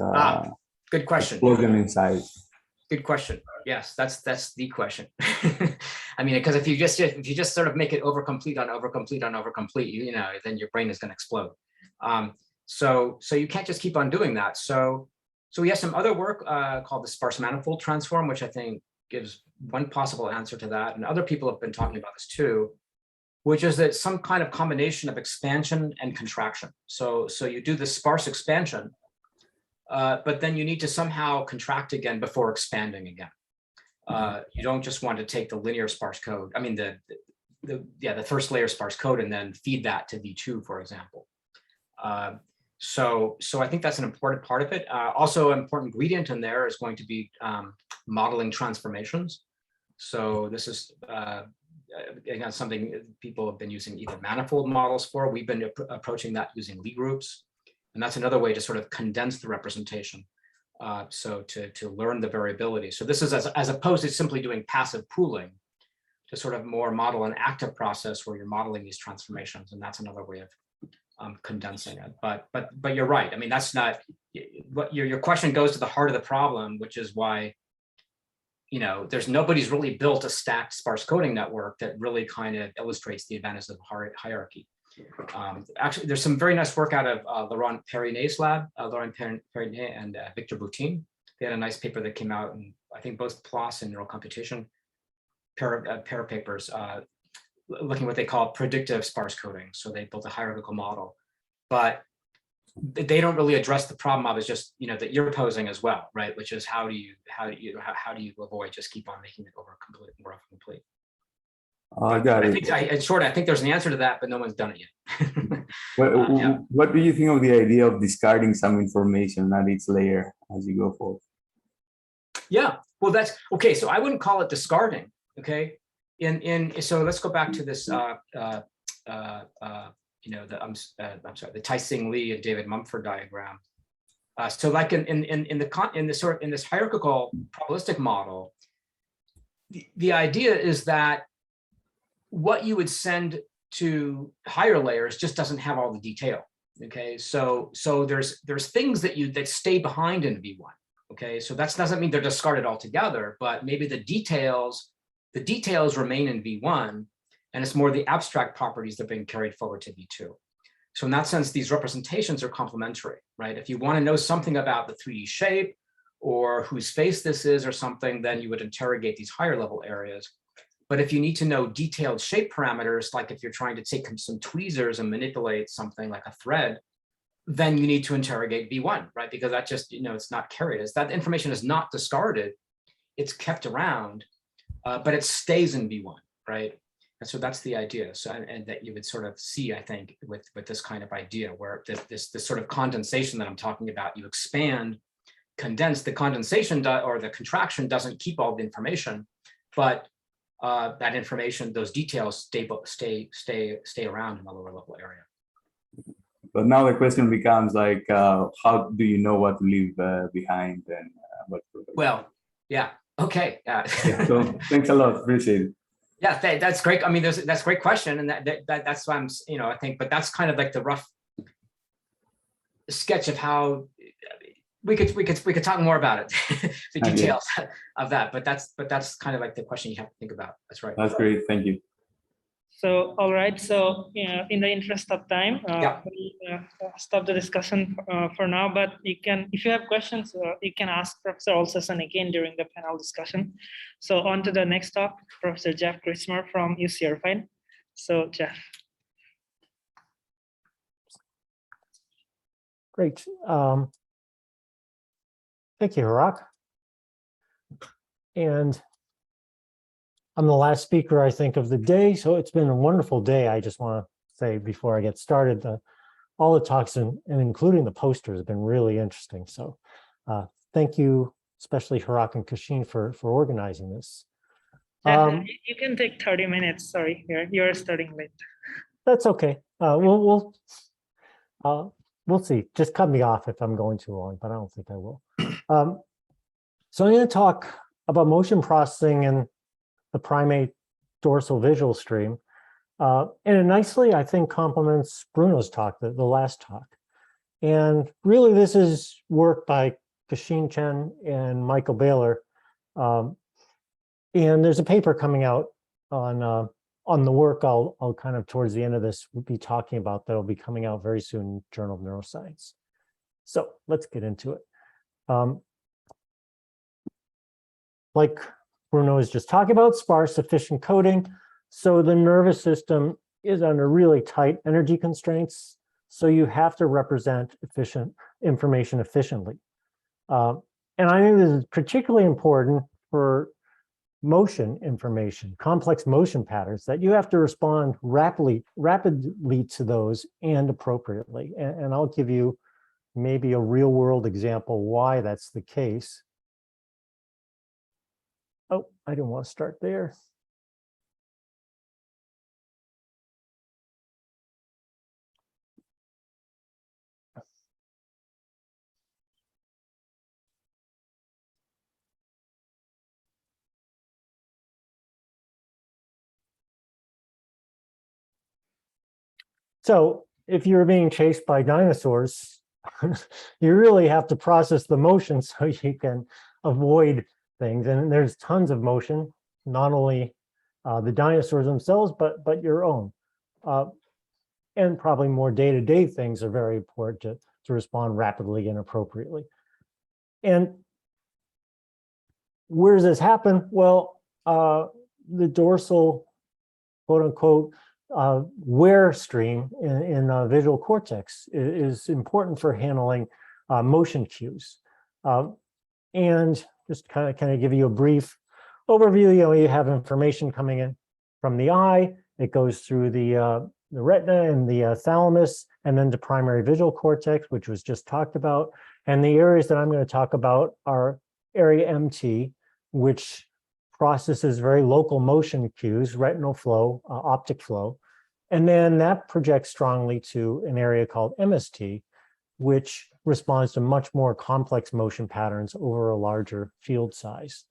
Good question. explosion in size? Good question. Yes, that's the question. I mean, because if you just sort of make it overcomplete on overcomplete on overcomplete, you know, then your brain is going to explode. So you can't just keep on doing that. So we have some other work called the sparse manifold transform, which I think gives one possible answer to that. And other people have been talking about this too, which is that some kind of combination of expansion and contraction. So you do the sparse expansion, but then you need to somehow contract again before expanding again. You don't just want to take the linear sparse code. I mean, the first layer sparse code and then feed that to V2, for example. So I think that's an important part of it. Also, an important ingredient in there is going to be modeling transformations. So this is again something people have been using either manifold models for. We've been approaching that using Lie groups, and that's another way to sort of condense the representation. So to learn the variability. So this is as opposed to simply doing passive pooling, to sort of more model an active process where you're modeling these transformations, and that's another way of condensing it. But you're right. I mean, that's not what your question goes to the heart of the problem, which is why, you know, nobody's really built a stacked sparse coding network that really kind of illustrates the advantages of hierarchy. Actually, there's some very nice work out of Laurent Perrinet's lab, Laurent Perrinet and Victor Boutin. They had a nice paper that came out, and I think both PLOS and neural computation pair papers, looking at what they call predictive sparse coding. So they built a hierarchical model, but they don't really address the problem of is just, you know, that you're posing as well, right? Which is how do you avoid just keep on making it more complete? Got it. I think in short, I think there's an answer to that, but no one's done it yet. What do you think of the idea of discarding some information at each layer as you go forward? Yeah, well, that's okay. So I wouldn't call it discarding. Okay, so let's go back to this. You know, I'm sorry, the Tai-Sing Lee and David Mumford diagram. So like in this hierarchical probabilistic model, the idea is that what you would send to higher layers just doesn't have all the detail. Okay, so there's things that stay behind in V1. Okay, so that doesn't mean they're discarded altogether, but maybe the details remain in V1, and it's more the abstract properties that are being carried forward to V2. So in that sense, these representations are complementary, right? If you want to know something about the 3D shape or whose face this is or something, then you would interrogate these higher level areas. But if you need to know detailed shape parameters, like if you're trying to take some tweezers and manipulate something like a thread, then you need to interrogate V1, right? Because that just, you know, it's not carried. That information is not discarded, it's kept around, but it stays in V1, right? And so that's the idea. So, and that you would sort of see, I think, with this kind of idea where this sort of condensation that I'm talking about, you expand, condense. The condensation or the contraction doesn't keep all the information, but that information, those details stay around in the lower level area. But now the question becomes like, how do you know what to leave behind and what? Well, yeah, okay. Yeah, so thanks a lot, appreciate it. Yeah, that's great. I mean, that's a great question, and that's why I'm, you know, I think, but that's kind of like the rough. sketch of how we could talk more about it, the Okay. details of that. But that's kind of like the question you have to think about. That's right. That's great. Thank you. So, all right. So, in the interest of time, Yeah. we'll stop the discussion for now. But you can, if you have questions, you can ask Professor Olsson again during the panel discussion. So, on to the next talk, Professor Jeff Christmer from UC Irvine. So, Jeff. Great. Thank you, Hirak. And I'm the last speaker, I think, of the day. So it's been a wonderful day. I just want to say before I get started, all the talks and including the posters have been really interesting. So thank you, especially Hirak and Kashin for organizing this. Jeff, you can take 30 minutes. Sorry, you're starting late. That's okay. We'll see. Just cut me off if I'm going too long, but I don't think I will. So I'm going to talk about motion processing and the primate dorsal visual stream. And it nicely, I think, complements Bruno's talk, the last talk. And really, this is work by Kashin Chen and Michael Baylor. And there's a paper coming out on the work I'll kind of towards the end of this will be talking about that'll be coming out very soon in Journal of Neuroscience. So let's get into it. Like Bruno was just talking about, sparse efficient coding. So the nervous system is under really tight energy constraints. So you have to represent efficient information efficiently. And I think this is particularly important for motion information, complex motion patterns, that you have to respond rapidly to those and appropriately. And I'll give you maybe a real world example why that's the case. Oh, I didn't want to start there. So if you're being chased by dinosaurs, you really have to process the motion so you can avoid things. And there's tons of motion, not only the dinosaurs themselves, but your own. And probably more day-to-day things are very important to respond rapidly and appropriately. And where does this happen? Well, the dorsal, quote unquote, wear stream in visual cortex is important for handling motion cues. And just kind of give you a brief overview. You have information coming in from the eye. It goes through the retina and the thalamus, and then to primary visual cortex, which was just talked about. And the areas that I'm going to talk about are area MT, which processes very local motion cues, retinal flow, optic flow. And then that projects strongly to an area called MST, which responds to much more complex motion patterns over a larger field size.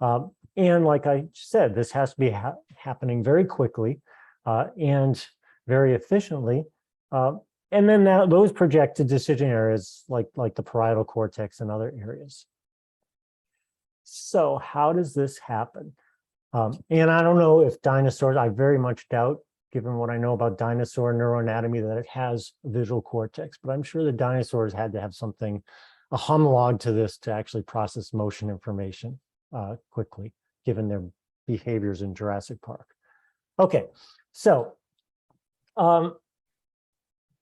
And like I said, this has to be happening very quickly and very efficiently. And then those project to decision areas like the parietal cortex and other areas. So how does this happen? And I don't know if dinosaurs, I very much doubt, given what I know about dinosaur neuroanatomy, that it has a visual cortex, but I'm sure the dinosaurs had to have something, a homologue to this to actually process motion information quickly, given their behaviors in Jurassic Park. Okay, so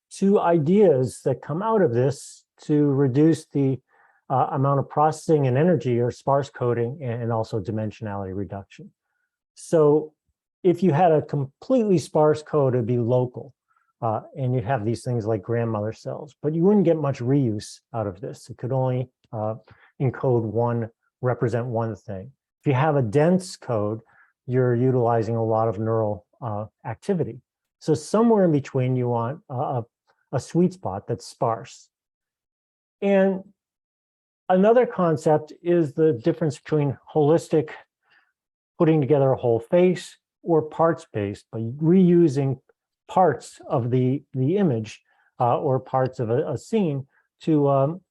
two ideas that come out of this to reduce the amount of processing and energy are sparse coding and also dimensionality reduction. So if you had a completely sparse code, it'd be local. And you'd have these things like grandmother cells, but you wouldn't get much reuse out of this. It could only encode represent one thing. If you have a dense code, you're utilizing a lot of neural activity. So somewhere in between, you want a sweet spot that's sparse. And another concept is the difference between holistic, putting together a whole face, or parts-based, by reusing parts of the image or parts of a scene to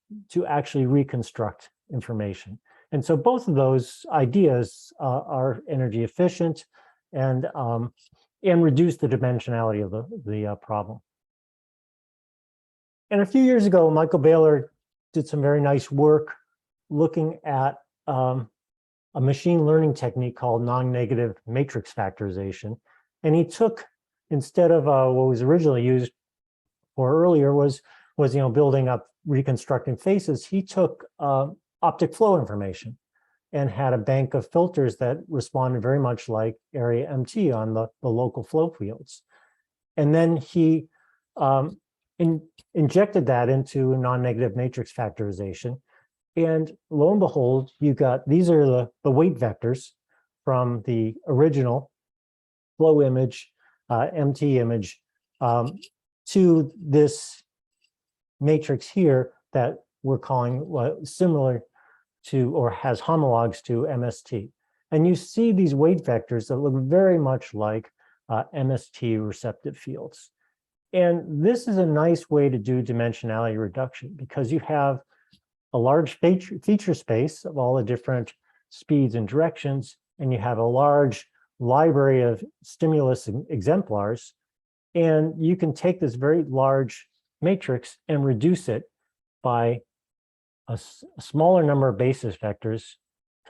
actually reconstruct information. And so both of those ideas are energy efficient and reduce the dimensionality of the problem. And a few years ago, Michael Baylor did some very nice work looking at a machine learning technique called non-negative matrix factorization. And he took, instead of what was originally used for earlier was building up reconstructing faces, he took optic flow information and had a bank of filters that responded very much like area MT on the local flow fields. And then he injected that into non-negative matrix factorization. And lo and behold, you got, these are the weight vectors from the original flow image, MT image, to this matrix here that we're calling similar to, or has homologs to MST. And you see these weight vectors that look very much like MST receptive fields. And this is a nice way to do dimensionality reduction because you have a large feature space of all the different speeds and directions, and you have a large library of stimulus exemplars, and you can take this very large matrix and reduce it by a smaller number of basis vectors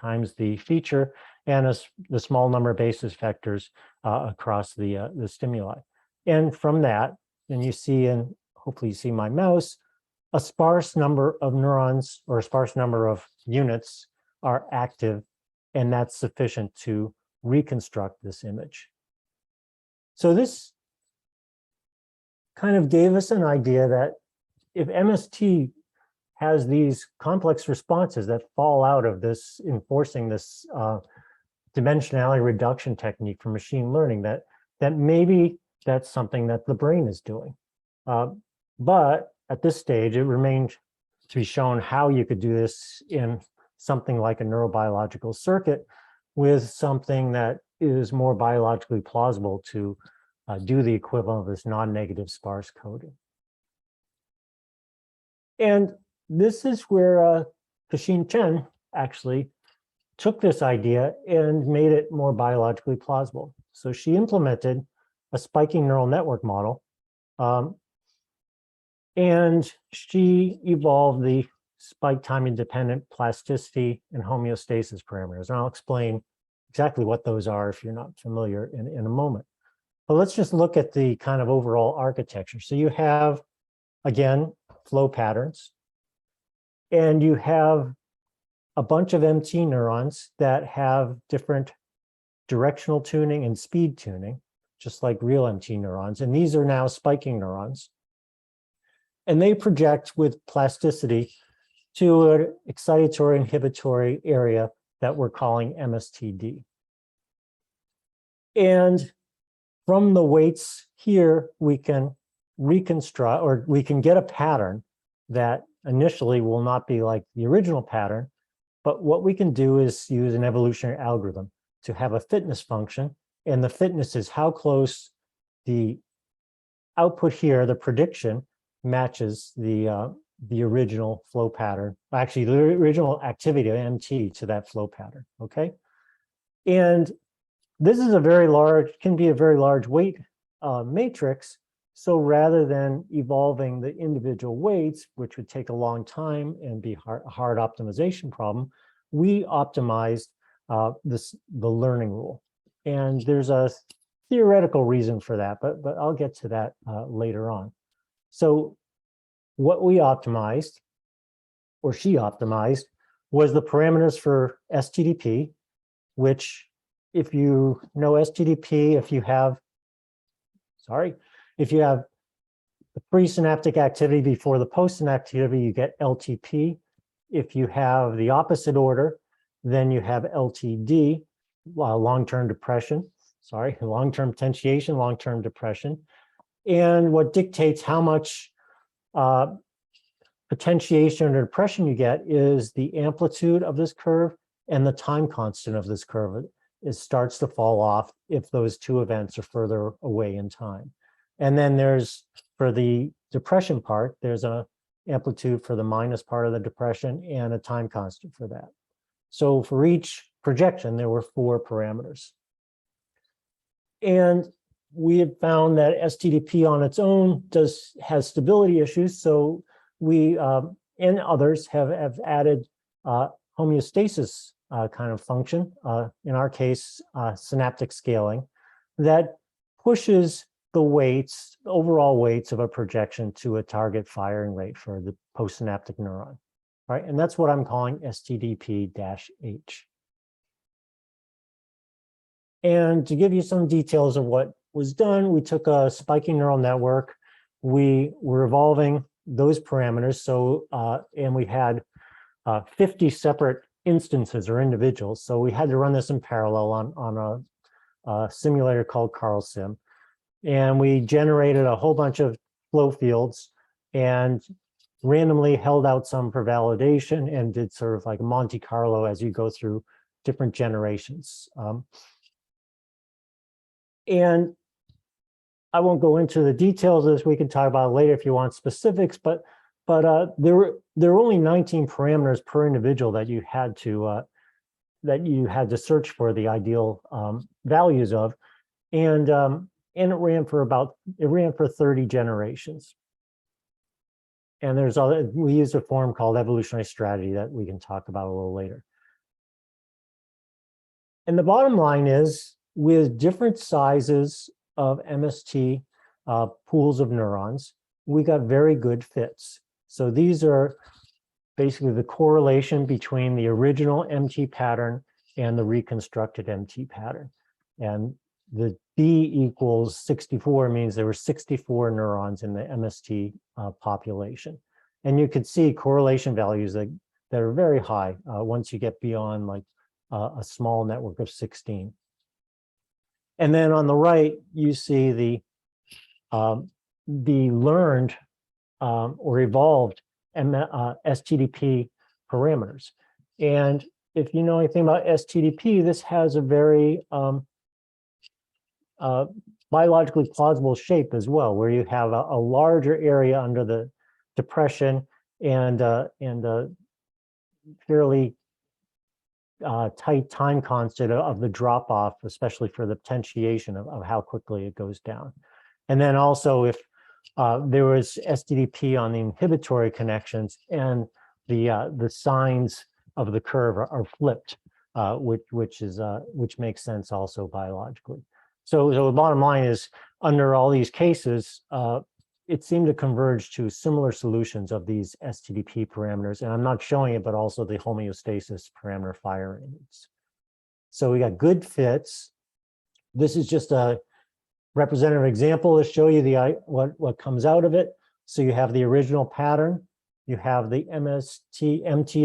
times the feature and the small number of basis vectors across the stimuli. And from that, and you see, and hopefully you see my mouse, a sparse number of neurons or a sparse number of units are active, and that's sufficient to reconstruct this image. So this kind of gave us an idea that if MST has these complex responses that fall out of this, enforcing this dimensionality reduction technique for machine learning, that maybe that's something that the brain is doing. But at this stage, it remained to be shown how you could do this in something like a neurobiological circuit with something that is more biologically plausible to do the equivalent of this non-negative sparse coding. And this is where Kaxin Chen actually took this idea and made it more biologically plausible. So she implemented a spiking neural network model, and she evolved the spike time independent plasticity and homeostasis parameters. And I'll explain exactly what those are if you're not familiar in a moment. But let's just look at the kind of overall architecture. So you have, again, flow patterns, and you have a bunch of MT neurons that have different directional tuning and speed tuning, just like real MT neurons. And these are now spiking neurons. And they project with plasticity to an excitatory inhibitory area that we're calling MSTD. And from the weights here, we can reconstruct, or we can get a pattern that initially will not be like the original pattern, but what we can do is use an evolutionary algorithm to have a fitness function, and the fitness is how close the output here, the prediction, matches the original flow pattern, actually the original activity of MT to that flow pattern, okay? And this is a very large, can be a very large weight matrix. So rather than evolving the individual weights, which would take a long time and be a hard optimization problem, we optimized the learning rule. And there's a theoretical reason for that, but I'll get to that later on. So what we optimized, or she optimized, was the parameters for STDP, which if you know STDP, if you have the presynaptic activity before the postsynaptic activity, you get LTP. If you have the opposite order, then you have LTD, long-term depression, long-term potentiation, long-term depression. And what dictates how much potentiation or depression you get is the amplitude of this curve and the time constant of this curve. It starts to fall off if those two events are further away in time. And then there's, for the depression part, there's a amplitude for the minus part of the depression, and a time constant for that. So for each projection, there were 4 parameters. And we have found that STDP on its own has stability issues. So we and others have added homeostasis kind of function, in our case, synaptic scaling, that pushes the weights, overall weights of a projection to a target firing rate for the postsynaptic neuron. All right, and that's what I'm calling STDP-H. And to give you some details of what was done, we took a spiking neural network. We were evolving those parameters. So, and we had 50 separate instances or individuals. So we had to run this in parallel on a simulator called CarlSim. And we generated a whole bunch of flow fields and randomly held out some for validation and did sort of like Monte Carlo as you go through different generations. And I won't go into the details of this. We can talk about it later if you want specifics, but there were only 19 parameters per individual that you had to search for the ideal values of, and it ran for 30 generations. And we used a form called evolutionary strategy that we can talk about a little later. And the bottom line is, with different sizes of MST pools of neurons, we got very good fits. So these are basically the correlation between the original MT pattern and the reconstructed MT pattern. And the B equals 64 means there were 64 neurons in the MST population. And you could see correlation values that are very high once you get beyond like a small network of 16. And then on the right, you see the learned or evolved STDP parameters. And if you know anything about STDP, this has a very biologically plausible shape as well, where you have a larger area under the depression and a fairly tight time constant of the drop off, especially for the potentiation of how quickly it goes down. And then also if there was STDP on the inhibitory connections and the signs of the curve are flipped, which makes sense also biologically. So the bottom line is, under all these cases, it seemed to converge to similar solutions of these STDP parameters. And I'm not showing it, but also the homeostasis parameter firing rates. So we got good fits. This is just a representative example to show you what comes out of it. So you have the original pattern, you have the MT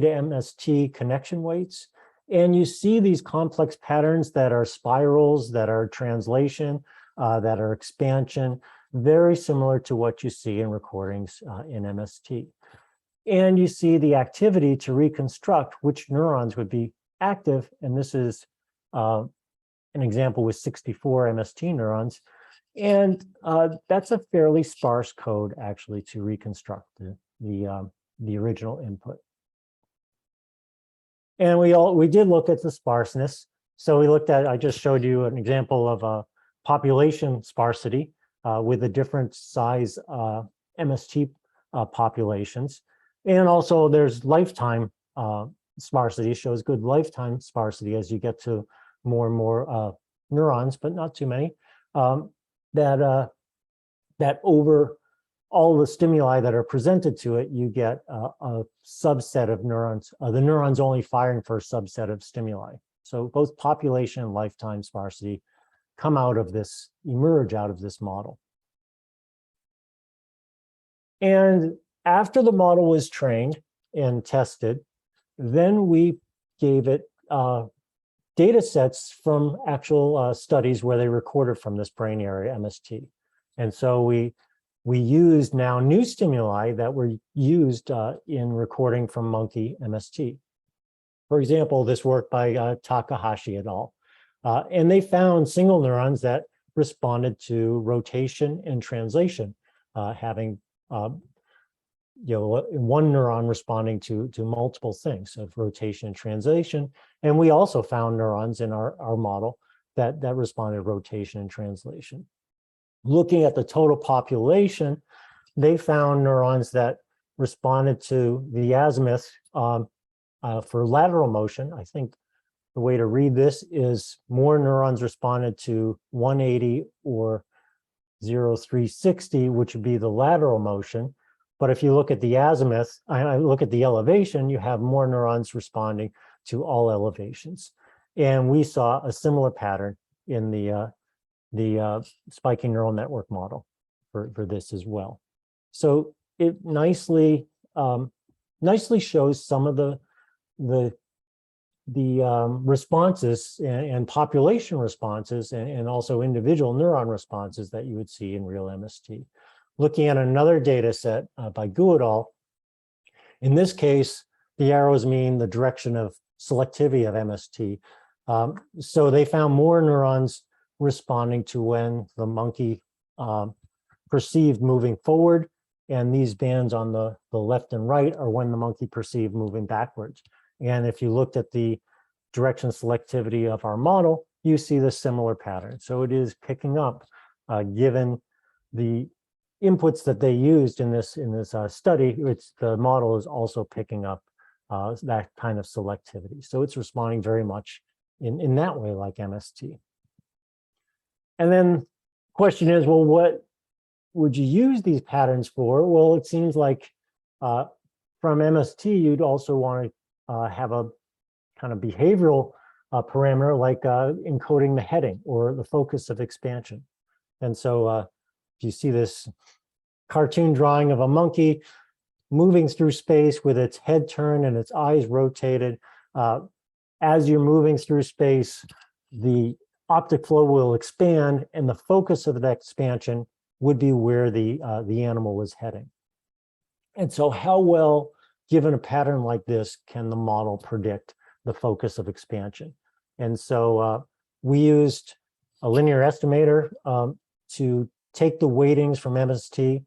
to MST connection weights, and you see these complex patterns that are spirals, that are translation, that are expansion, very similar to what you see in recordings in MST. And you see the activity to reconstruct which neurons would be active. And this is an example with 64 MST neurons. And that's a fairly sparse code actually to reconstruct the original input. And we did look at the sparseness. So we looked at, I just showed you an example of a population sparsity with the different size MST populations. And also there's lifetime sparsity, shows good lifetime sparsity as you get to more and more neurons, but not too many, that over all the stimuli that are presented to it, you get a subset of neurons, the neurons only firing for a subset of stimuli. So both population and lifetime sparsity come out of this, emerge out of this model. And after the model was trained and tested, then we gave it data sets from actual studies where they recorded from this brain area, MST. And so we used now new stimuli that were used in recording from monkey MST. For example, this work by Takahashi et al. And they found single neurons that responded to rotation and translation, having one neuron responding to multiple things of rotation and translation. And we also found neurons in our model that responded to rotation and translation. Looking at the total population, they found neurons that responded to the azimuth for lateral motion. I think the way to read this is more neurons responded to 180 or 0360, which would be the lateral motion. But if you look at the azimuth, I look at the elevation, you have more neurons responding to all elevations. And we saw a similar pattern in the spiking neural network model for this as well. So it nicely shows some of the responses and population responses and also individual neuron responses that you would see in real MST. Looking at another data set by Gu et al., in this case, the arrows mean the direction of selectivity of MST. So they found more neurons responding to when the monkey perceived moving forward, and these bands on the left and right are when the monkey perceived moving backwards. And if you looked at the direction selectivity of our model, you see the similar pattern. So it is picking up, given the inputs that they used in this study, the model is also picking up that kind of selectivity. So it's responding very much in that way like MST. And then question is, well, what would you use these patterns for? Well, it seems like from MST, you'd also want to have a kind of behavioral parameter like encoding the heading or the focus of expansion. And so you see this cartoon drawing of a monkey moving through space with its head turned and its eyes rotated. As you're moving through space, the optic flow will expand, and the focus of that expansion would be where the animal was heading. And so how well, given a pattern like this, can the model predict the focus of expansion? And so we used a linear estimator to take the weightings from MST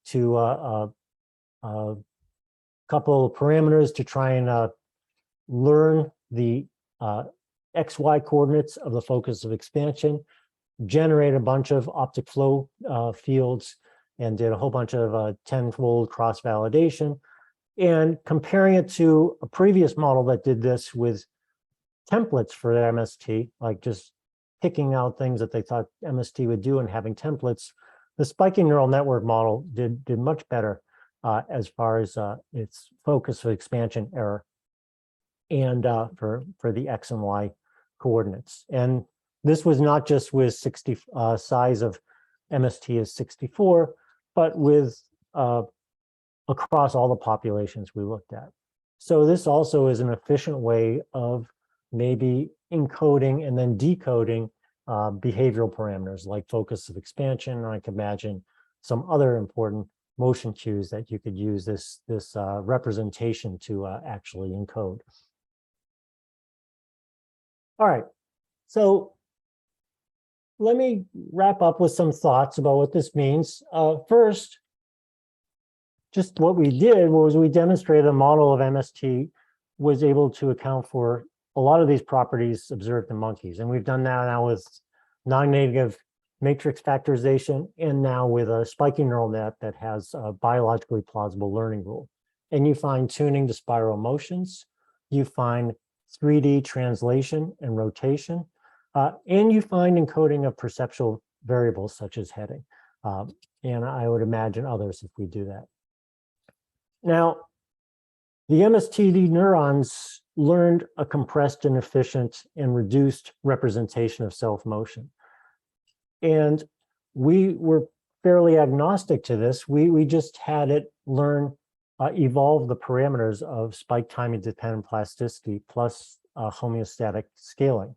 to a couple of parameters to try and learn the XY coordinates of the focus of expansion, generate a bunch of optic flow fields, and did a whole bunch of 10-fold cross-validation. And comparing it to a previous model that did this with templates for the MST, like just picking out things that they thought MST would do and having templates, the spiking neural network model did much better as far as its focus of expansion error and for the X and Y coordinates. And this was not just with size of MST is 64, but with across all the populations we looked at. So this also is an efficient way of maybe encoding and then decoding behavioral parameters like focus of expansion, or I could imagine some other important motion cues that you could use this representation to actually encode. All right, so let me wrap up with some thoughts about what this means. First, just what we did was we demonstrated a model of MST was able to account for a lot of these properties observed in monkeys. And we've done that now with non-negative matrix factorization and now with a spiking neural net that has a biologically plausible learning rule. And you find tuning to spiral motions, you find 3D translation and rotation, and you find encoding of perceptual variables such as heading. And I would imagine others if we do that. Now, the MSTD neurons learned a compressed and efficient and reduced representation of self-motion. And we were fairly agnostic to this. We just had it learn, evolve the parameters of spike timing dependent plasticity plus homeostatic scaling.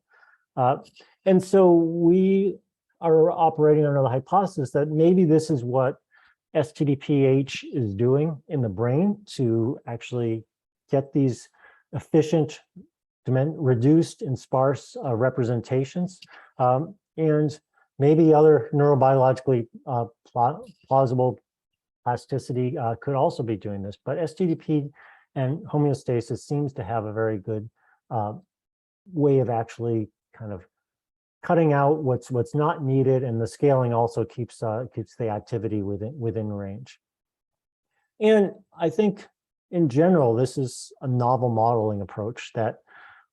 And so we are operating under the hypothesis that maybe this is what STDPH is doing in the brain to actually get these efficient, reduced and sparse representations. And maybe other neurobiologically plausible plasticity could also be doing this, but STDP and homeostasis seems to have a very good way of actually kind of cutting out what's not needed, and the scaling also keeps the activity within range. And I think in general, this is a novel modeling approach that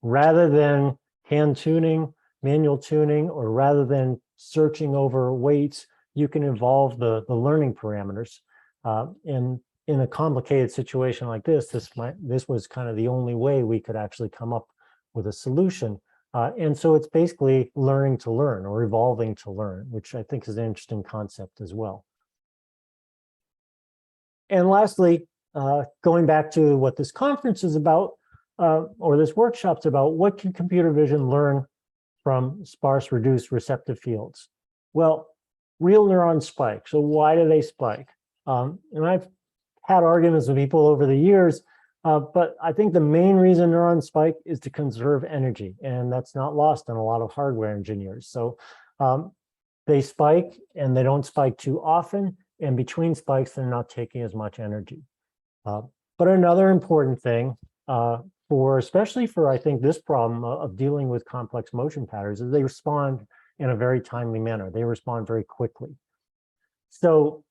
rather than hand tuning, manual tuning, or rather than searching over weights, you can evolve the learning parameters. In a complicated situation like this was kind of the only way we could actually come up with a solution. And so it's basically learning to learn or evolving to learn, which I think is an interesting concept as well. And lastly, going back to what this conference is about, or this workshop's about, what can computer vision learn from sparse reduced receptive fields? Well, real neurons spike. So why do they spike? And I've had arguments with people over the years, but I think the main reason neurons spike is to conserve energy, and that's not lost on a lot of hardware engineers. So they spike, and they don't spike too often, and between spikes, they're not taking as much energy. But another important thing, especially for, I think, this problem of dealing with complex motion patterns, is they respond in a very timely manner. They respond very quickly. So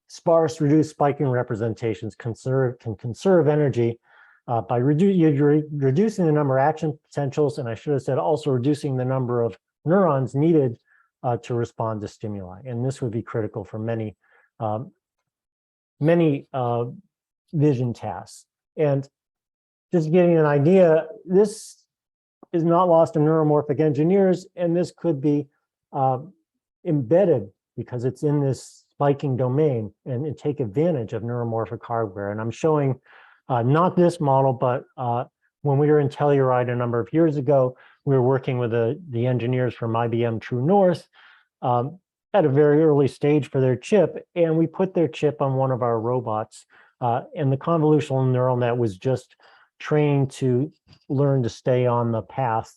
sparse reduced spiking representations can conserve energy by reducing the number of action potentials, and I should have said also reducing the number of neurons needed to respond to stimuli. And this would be critical for many vision tasks. And just getting an idea, this is not lost on neuromorphic engineers, and this could be embedded because it's in this spiking domain and take advantage of neuromorphic hardware. And I'm showing not this model, but when we were in Telluride a number of years ago, we were working with the engineers from IBM True North at a very early stage for their chip, and we put their chip on one of our robots, and the convolutional neural net was just trained to learn to stay on the path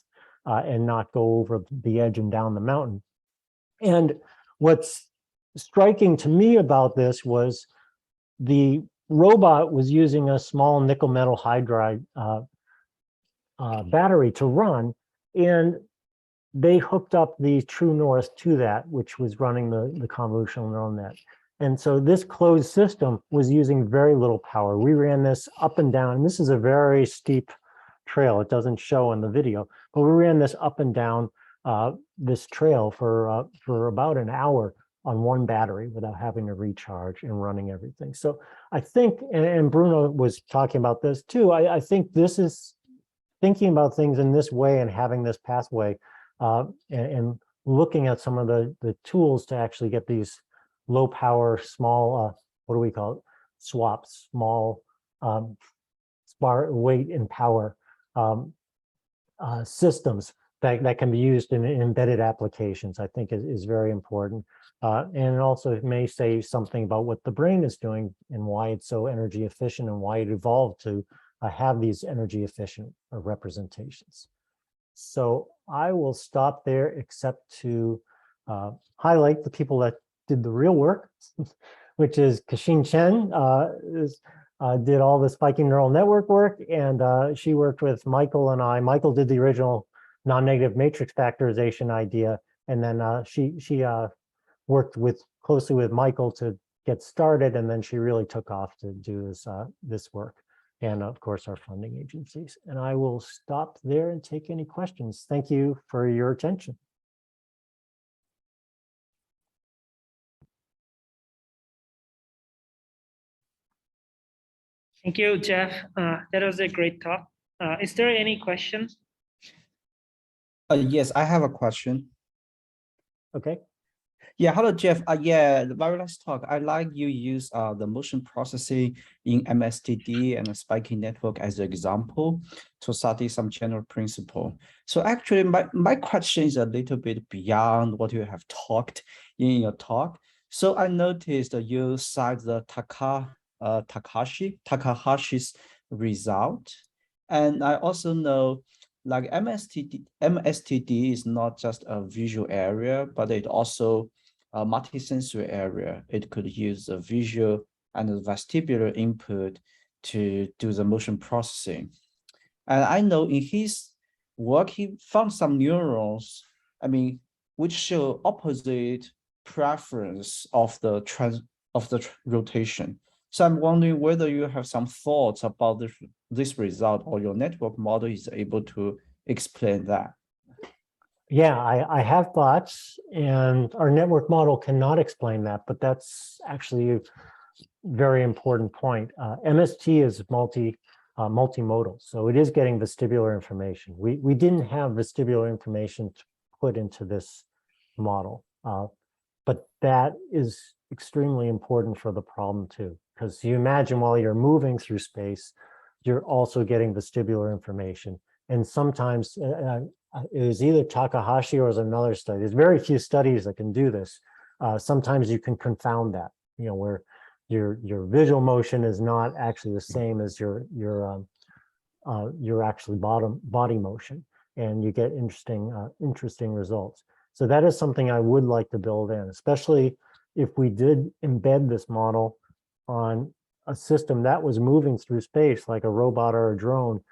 and not go over the edge and down the mountain. And what's striking to me about this was the robot was using a small nickel metal hydride battery to run, and they hooked up the True North to that, which was running the convolutional neural net. And so this closed system was using very little power. We ran this up and down, and this is a very steep trail. It doesn't show in the video, but we ran this up and down this trail for about an hour on one battery without having to recharge and running everything. So I think, and Bruno was talking about this too, I think this is thinking about things in this way and having this pathway and looking at some of the tools to actually get these low power, small, what do we call it? Swaps, small weight and power systems that can be used in embedded applications, I think is very important. And also it may say something about what the brain is doing and why it's so energy efficient and why it evolved to have these energy efficient representations. So I will stop there, except to highlight the people that did the real work, which is Kashin Chen, did all the spiking neural network work, and she worked with Michael and I. Michael did the original non-negative matrix factorization idea, and then she worked closely with Michael to get started, and then she really took off to do this work, and of course our funding agencies. And I will stop there and take any questions. Thank you for your attention. Thank you, Jeff. That was a great talk. Is there any question? Yes, I have a question. Okay. Yeah, hello, Jeff. Yeah, the very last talk. I like you use the motion processing in MSTD and a spiking network as an example to study some general principle. So actually, my question is a little bit beyond what you have talked in your talk. So I noticed that you cite the Takahashi's result, and I also know like MSTD is not just a visual area, but it also multisensory area. It could use the visual and the vestibular input to do the motion processing. And I know in his work, he found some neurons, which show opposite preference of the rotation. So I'm wondering whether you have some thoughts about this result, or your network model is able to explain that. Yeah, I have thoughts, and our network model cannot explain that, but that's actually a very important point. MST is multimodal, so it is getting vestibular information. We didn't have vestibular information to put into this model, but that is extremely important for the problem too, because you imagine while you're moving through space, you're also getting vestibular information. And sometimes it was either Takahashi or it was another study. There's very few studies that can do this. Sometimes you can confound that, where your visual motion is not actually the same as your actually body motion, and you get interesting results. So that is something I would like to build in, especially if we did embed this model on a system that was moving through space, like a robot or a drone.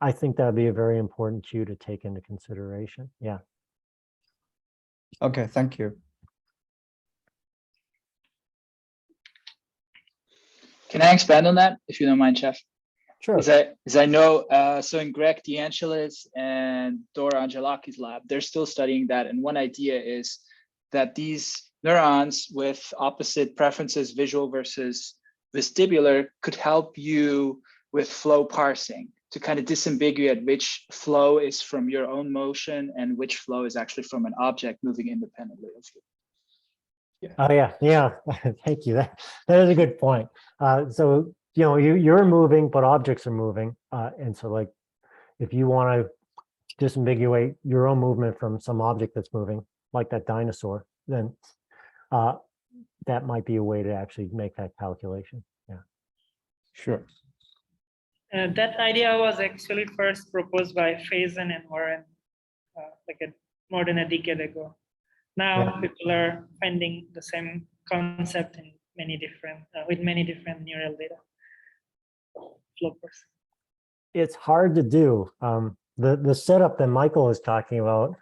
I think that'd be a very important cue to take into consideration. Yeah. Okay, thank you. Can I expand on that, if you don't mind, Jeff? Sure. As I know, so in Greg DeAngelis and Dora Angelaki's lab, they're still studying that. And one idea is that these neurons with opposite preferences, visual versus vestibular, could help you with flow parsing to kind of disambiguate which flow is from your own motion and which flow is actually from an object moving independently of you. Yeah. Oh yeah. Thank you. That is a good point. So you're moving, but objects are moving, and so like if you want to disambiguate your own movement from some object that's moving, like that dinosaur, then that might be a way to actually make that calculation. Yeah. Sure. That idea was actually first proposed by Faison and Warren more than a decade ago. Now people are finding the same concept in many different with many different neural data. Flow parsing. It's hard to do. The setup that Michael is talking about,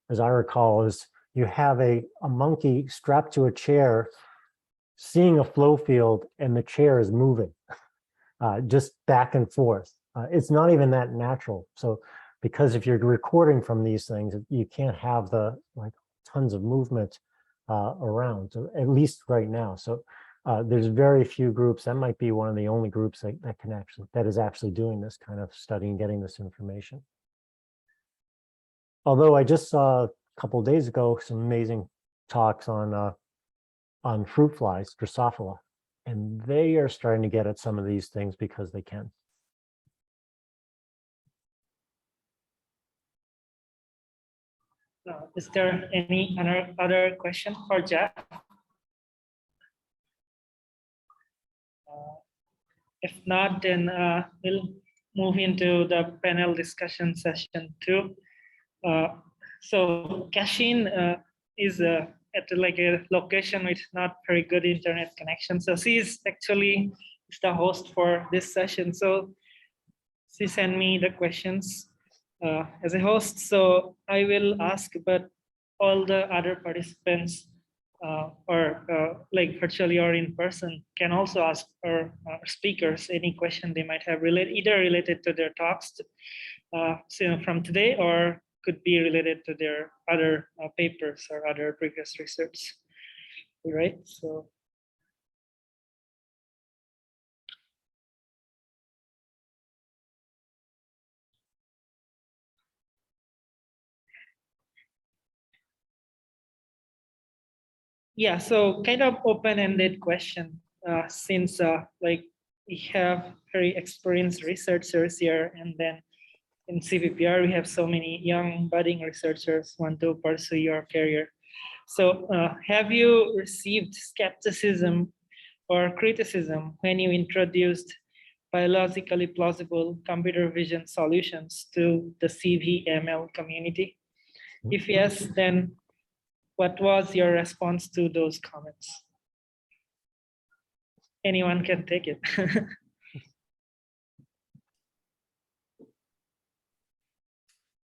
as I recall, is you have a monkey strapped to a chair, seeing a flow field, and the chair is moving. Just back and forth. It's not even that natural. So, because if you're recording from these things, you can't have the tons of movement around, so at least right now. So there's very few groups. That might be one of the only groups that is actually doing this kind of study and getting this information. Although I just saw a couple of days ago some amazing talks on fruit flies, Drosophila. And they are starting to get at some of these things because they can. Is there any other question for Jeff? If not, then we'll move into the panel discussion session 2. So Cashin is at a location with not very good internet connection. So she's actually the host for this session. So she sent me the questions as a host. So I will ask, but all the other participants virtually or in person can also ask our speakers any question they might have either related to their talks from today, or could be related to their other papers or other previous research, right? So. Yeah, so kind of open-ended question, since we have very experienced researchers here, and then in CVPR, we have so many young budding researchers want to pursue your career. So have you received skepticism or criticism when you introduced biologically plausible computer vision solutions to the CVML community? If yes, then what was your response to those comments? Anyone can take it.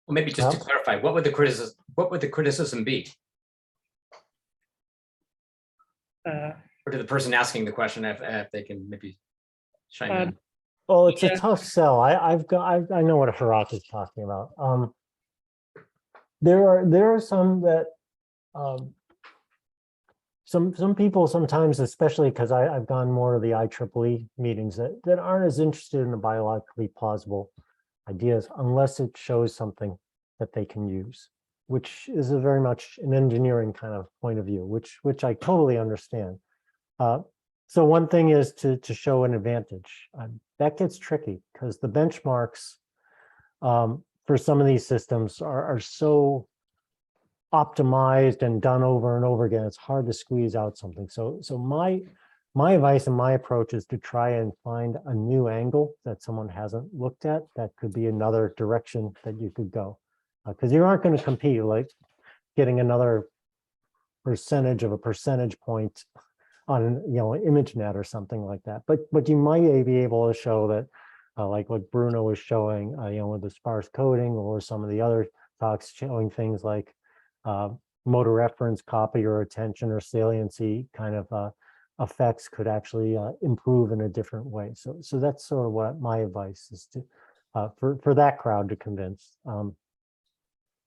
Well, maybe just to Well- clarify, what would the criticism be? Or to the person asking the question, if they can maybe chime in. Well, it's Yeah. a tough sell. I know what Harat is talking about. There are some that some people sometimes, especially because I've gone more to the IEEE meetings, that aren't as interested in the biologically plausible ideas unless it shows something that they can use, which is a very much an engineering kind of point of view, which I totally understand. So one thing is to show an advantage. That gets tricky because the benchmarks for some of these systems are so optimized and done over and over again. It's hard to squeeze out something. So my advice and my approach is to try and find a new angle that someone hasn't looked at. That could be another direction that you could go, because you aren't going to compete like getting another percentage of a percentage point on ImageNet or something like that. But you might be able to show that, like what Bruno was showing, with the sparse coding, or some of the other talks showing things like motor reference, copy or attention or saliency kind of effects could actually improve in a different way. So that's sort of what my advice is to for that crowd to convince.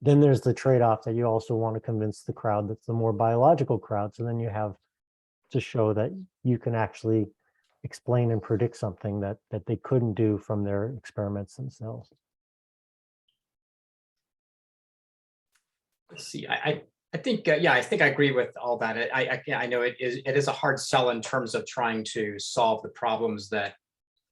Then there's the trade-off that you also want to convince the crowd that's the more biological crowd. So then you have to show that you can actually explain and predict something that they couldn't do from their experiments themselves. Let's see, I think, yeah, I think I agree with all that. I know it is a hard sell in terms of trying to solve the problems that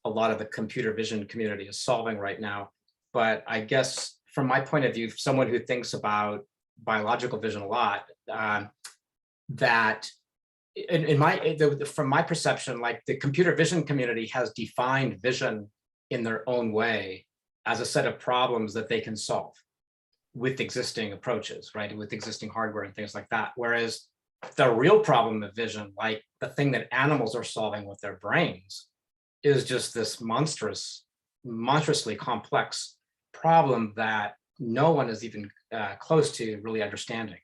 a lot of the computer vision community is solving right now. But I guess from my point of view, someone who thinks about biological vision a lot, that from my perception, like the computer vision community has defined vision in their own way as a set of problems that they can solve with existing approaches, right? With existing hardware and things like that. Whereas the real problem of vision, like the thing that animals are solving with their brains, is just this monstrously complex problem that no one is even close to really understanding.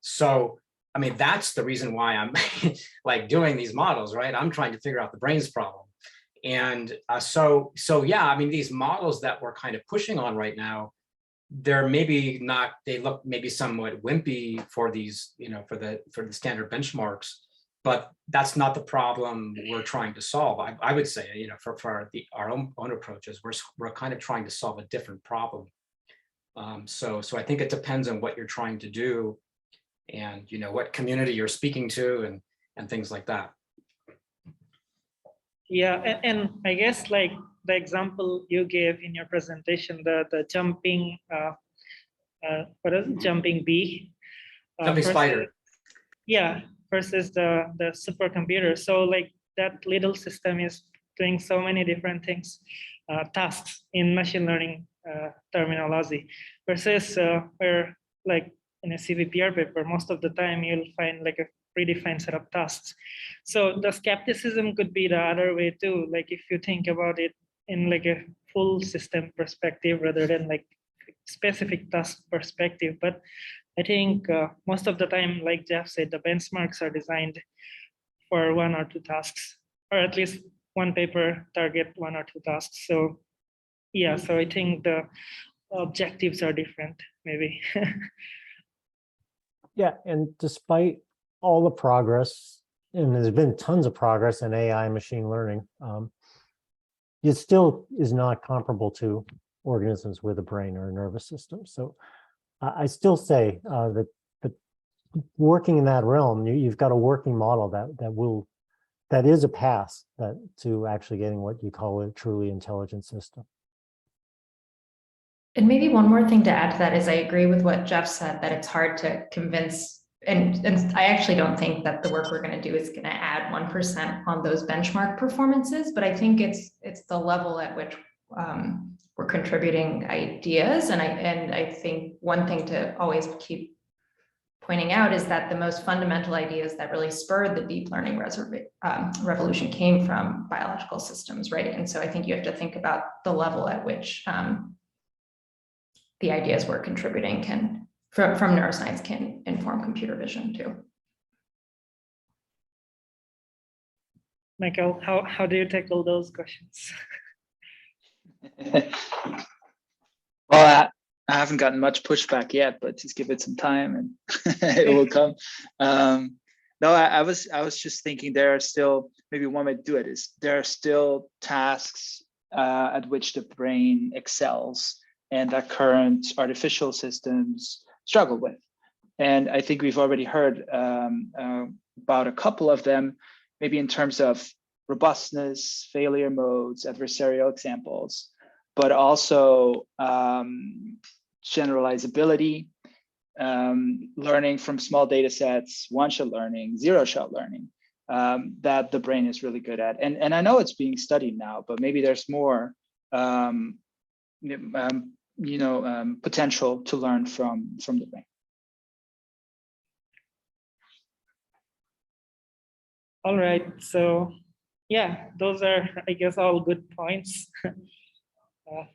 So, I mean, that's the reason why I'm like doing these models, right? I'm trying to figure out the brains problem. And so yeah, I mean, these models that we're kind of pushing on right now, they're maybe not, they look maybe somewhat wimpy for these, for the standard benchmarks, but that's not the problem we're trying to solve. I would say, for our own approaches, we're kind of trying to solve a different problem. So I think it depends on what you're trying to do, and what community you're speaking to, and things like that. Yeah, and I guess like the example you gave in your presentation, the jumping, what is it? Jumping bee? Jumping spider. Yeah, versus the supercomputer. So like that little system is doing so many different things, tasks in machine learning terminology, versus where like in a CVPR paper, most of the time you'll find like a predefined set of tasks. So the skepticism could be the other way too. Like if you think about it in like a full system perspective rather than like specific task perspective. But I think most of the time, like Jeff said, the benchmarks are designed for 1 or 2 tasks, or at least one paper target 1 or 2 tasks. So yeah, so I think the objectives are different, maybe. Yeah, and despite all the progress, and there's been tons of progress in AI and machine learning, it still is not comparable to organisms with a brain or a nervous system. So I still say that working in that realm, you've got a working model that is a path to actually getting what you call a truly intelligent system. And maybe one more thing to add to that is I agree with what Jeff said, that it's hard to convince, and I actually don't think that the work we're going to do is going to add 1% on those benchmark performances, but I think it's the level at which we're contributing ideas. And I think one thing to always keep pointing out is that the most fundamental ideas that really spurred the deep learning revolution came from biological systems, right? And so I think you have to think about the level at which the ideas we're contributing from neuroscience can inform computer vision too. Michael, how do you tackle those questions? Well, I haven't gotten much pushback yet, but just give it some time and it will come. No, I was just thinking there are still, maybe one way to do it is there are still tasks at which the brain excels and that current artificial systems struggle with. And I think we've already heard about a couple of them, maybe in terms of robustness, failure modes, adversarial examples, but also generalizability, learning from small data sets, one-shot learning, zero-shot learning, that the brain is really good at. And I know it's being studied now, but maybe there's more potential to learn from the brain. All right, so yeah, those are, I guess, all good points.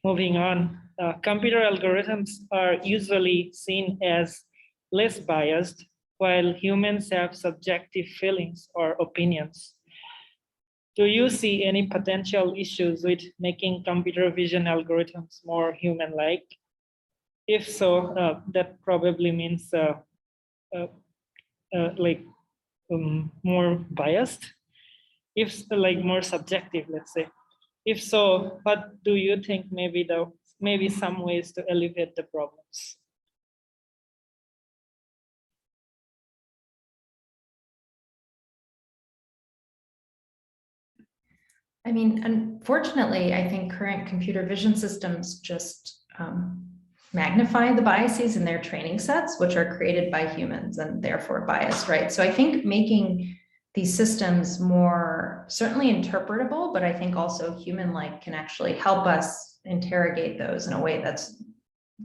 Moving on, computer algorithms are usually seen as less biased, while humans have subjective feelings or opinions. Do you see any potential issues with making computer vision algorithms more human-like? If so, that probably means more biased, if more subjective, let's say. If so, what do you think maybe some ways to alleviate the problems? I mean, unfortunately, I think current computer vision systems just magnify the biases in their training sets, which are created by humans and therefore biased, right? So I think making these systems more certainly interpretable, but I think also human-like can actually help us interrogate those in a way that's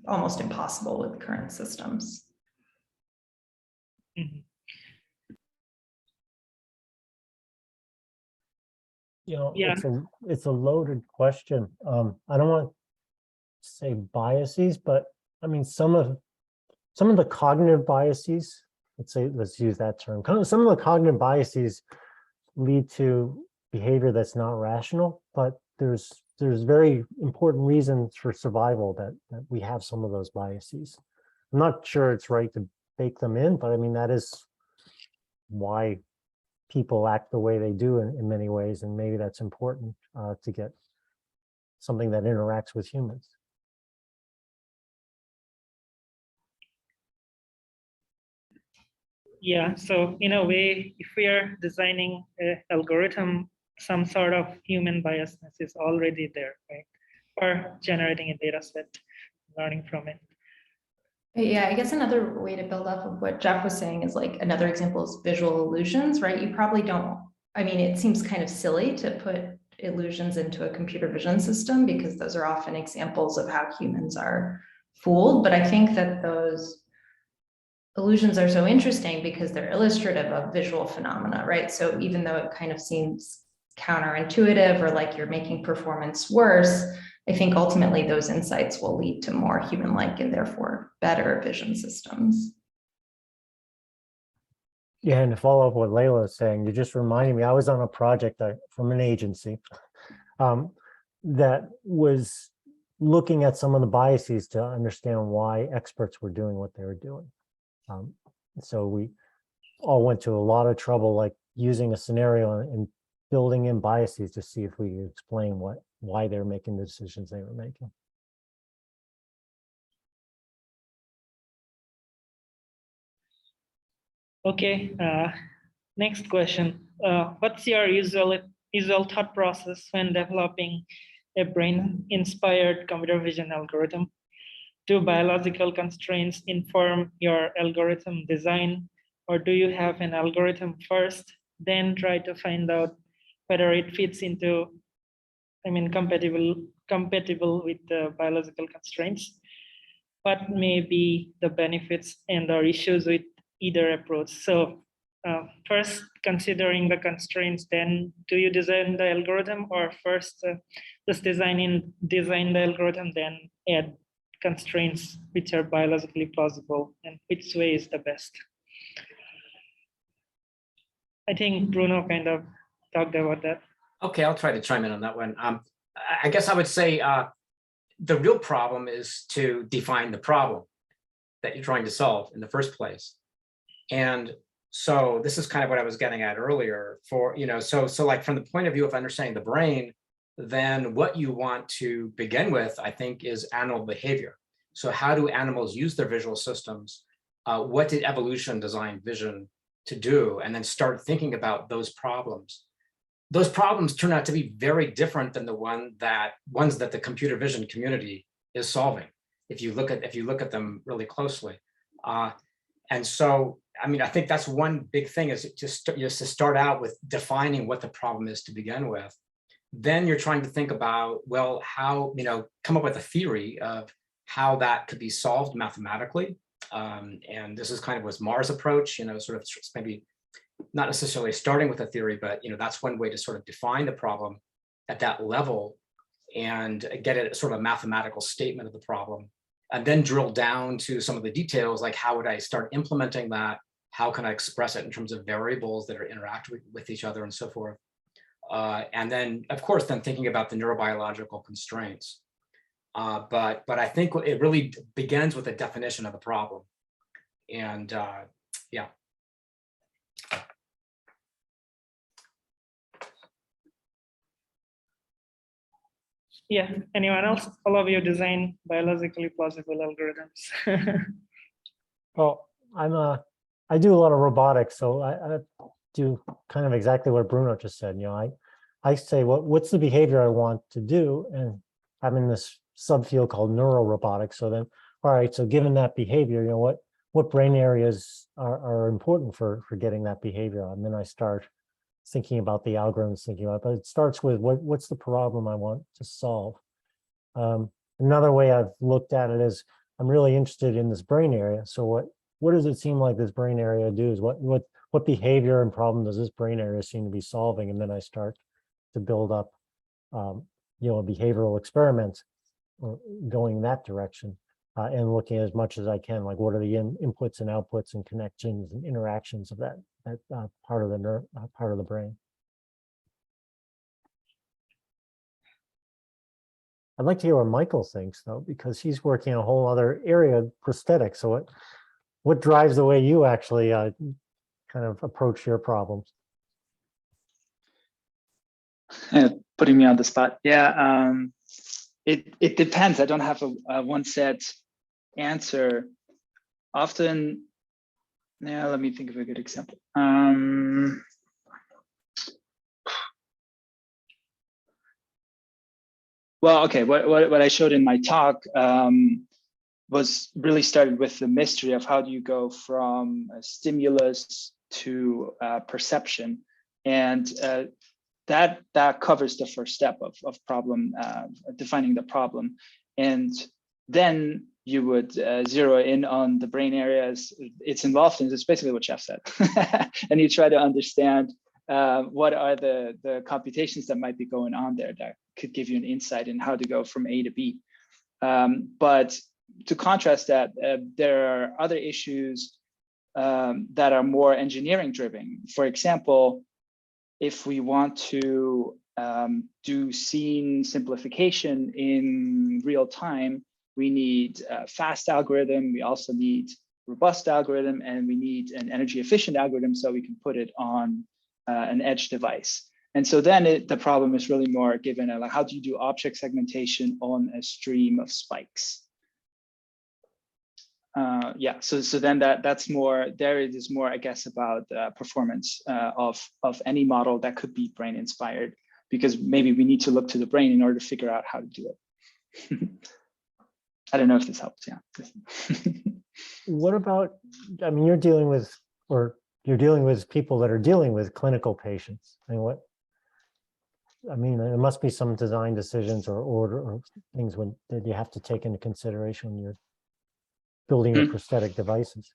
almost impossible with current systems. Mm-hmm. Yeah. It's a loaded question. I don't want to say biases, but I mean some of the cognitive biases, let's use that term. Some of the cognitive biases lead to behavior that's not rational, but there's very important reasons for survival that we have some of those biases. I'm not sure it's right to bake them in, but I mean that is why people act the way they do in many ways, and maybe that's important to get something that interacts with humans. Yeah, so in a way, if we are designing an algorithm, some sort of human biasness is already there, right? Or generating a data set, learning from it. Yeah, I guess another way to build off of what Jeff was saying is another example is visual illusions, right? You probably don't, I mean, it seems kind of silly to put illusions into a computer vision system because those are often examples of how humans are fooled. But I think that those illusions are so interesting because they're illustrative of visual phenomena, right? So even though it kind of seems counterintuitive or like you're making performance worse, I think ultimately those insights will lead to more human-like and therefore better vision systems. Yeah, and to follow up what Layla is saying, you just reminded me, I was on a project from an agency that was looking at some of the biases to understand why experts were doing what they were doing. So we all went to a lot of trouble, like using a scenario and building in biases to see if we could explain why they're making the decisions they were making. Okay, next question. What's your usual thought process when developing a brain-inspired computer vision algorithm? Do biological constraints inform your algorithm design, or do you have an algorithm first, then try to find out whether it fits into, compatible with the biological constraints? What may be the benefits and or issues with either approach. So first, considering the constraints, then do you design the algorithm, or first just design the algorithm, then add constraints which are biologically plausible, and which way is the best? I think Bruno kind of talked about that. Okay, I'll try to chime in on that one. I guess I would say the real problem is to define the problem that you're trying to solve in the first place. And so this is kind of what I was getting at earlier for, so like from the point of view of understanding the brain, then what you want to begin with, I think, is animal behavior. So how do animals use their visual systems? What did evolution design vision to do? And then start thinking about those problems. Those problems turn out to be very different than the ones that the computer vision community is solving, if you look at them really closely. And so, I mean, I think that's one big thing, is just to start out with defining what the problem is to begin with. Then you're trying to think about, well, how, come up with a theory of how that could be solved mathematically. And this is kind of was Mars' approach, sort of maybe not necessarily starting with a theory, but that's one way to sort of define the problem at that level and get it sort of a mathematical statement of the problem, and then drill down to some of the details, like how would I start implementing that? How can I express it in terms of variables that are interacting with each other and so forth? And then, of course, then thinking about the neurobiological constraints. But I think it really begins with a definition of the problem. And yeah. Yeah, anyone else? All of you design biologically plausible algorithms. Well, I do a lot of robotics, so I do kind of exactly what Bruno just said. I say, what's the behavior I want to do? And I'm in this subfield called neurorobotics. So then, all right, so given that behavior, what brain areas are important for getting that behavior? And then I start thinking about the algorithms, but it starts with what's the problem I want to solve. Another way I've looked at it is I'm really interested in this brain area. So what does it seem like this brain area does? What behavior and problem does this brain area seem to be solving? And then I start to build up, a behavioral experiment going that direction, and looking as much as I can, like what are the inputs and outputs and connections and interactions of that part of the brain. I'd like to hear what Michael thinks, though, because he's working in a whole other area of prosthetics. So what drives the way you actually kind of approach your problems? Putting me on the spot. Yeah, it depends. I don't have a one set answer. Often, yeah, let me think of a good example. Well, okay, what I showed in my talk was really started with the mystery of how do you go from a stimulus to perception, and that covers the first step of problem defining the problem, and then you would zero in on the brain areas it's involved in. It's basically what Jeff said, and you try to understand what are the computations that might be going on there that could give you an insight in how to go from A to B. But to contrast that, there are other issues that are more engineering driven. For example, if we want to do scene simplification in real time, we need a fast algorithm. We also need robust algorithm, and we need an energy efficient algorithm so we can put it on an edge device. And so then the problem is really more given like, how do you do object segmentation on a stream of spikes? Yeah, so then that's more, there it is more, I guess, about performance of any model that could be brain inspired, because maybe we need to look to the brain in order to figure out how to do it. I don't know if this helps, yeah. What about, I mean, you're dealing with people that are dealing with clinical patients. I mean, there must be some design decisions or order or things that you have to take into consideration when you're building your prosthetic devices.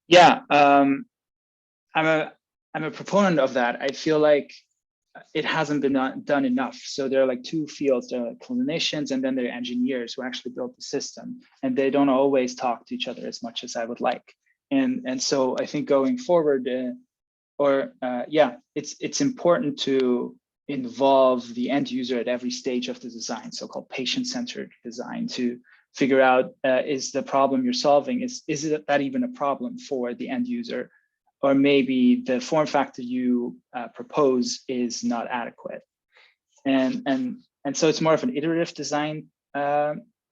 Yeah, I'm a proponent of that. I feel like it hasn't been done enough. So there are like two fields, there are like clinicians and then there are engineers who actually built the system, and they don't always talk to each other as much as I would like. And so I think going forward, it's important to involve the end user at every stage of the design, so-called patient-centered design, to figure out, is the problem you're solving, is that even a problem for the end user? Or maybe the form factor you propose is not adequate. And so it's more of an iterative design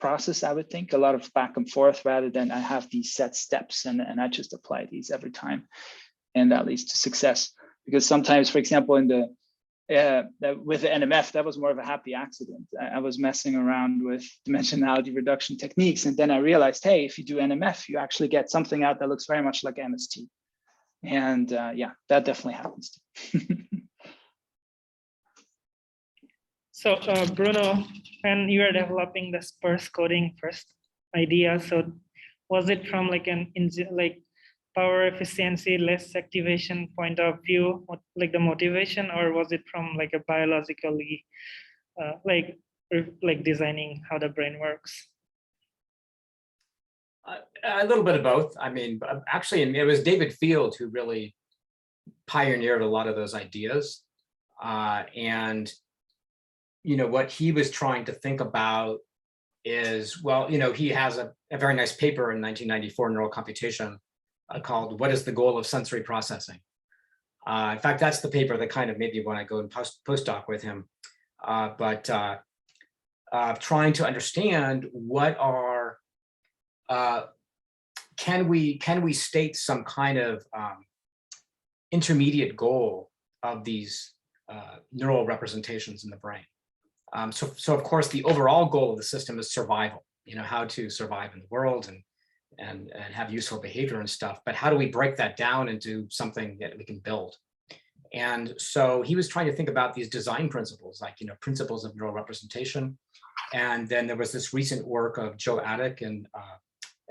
process, I would think, a lot of back and forth rather than I have these set steps and I just apply these every time. And that leads to success. Because sometimes, for example, in the with the NMF, that was more of a happy accident. I was messing around with dimensionality reduction techniques. And then I realized, hey, if you do NMF, you actually get something out that looks very much like MST. And yeah, that definitely happens. So Bruno, when you were developing the sparse coding first idea, so was it from like power efficiency, less activation point of view, like the motivation, or was it from like a biologically, like designing how the brain works? A little bit of both. I mean, actually, it was David Field who really pioneered a lot of those ideas. And, you know, what he was trying to think about is, well, you know, he has a very nice paper in 1994 Neural Computation called "What is the Goal of Sensory Processing?" In fact, that's the paper that kind of made me want to go and postdoc with him. Trying to understand what are, can we state some kind of intermediate goal of these neural representations in the brain? So of course, the overall goal of the system is survival, you know, how to survive in the world and have useful behavior and stuff. But how do we break that down into something that we can build? And so he was trying to think about these design principles, like, you know, principles of neural representation. And then there was this recent work of Joe Attic and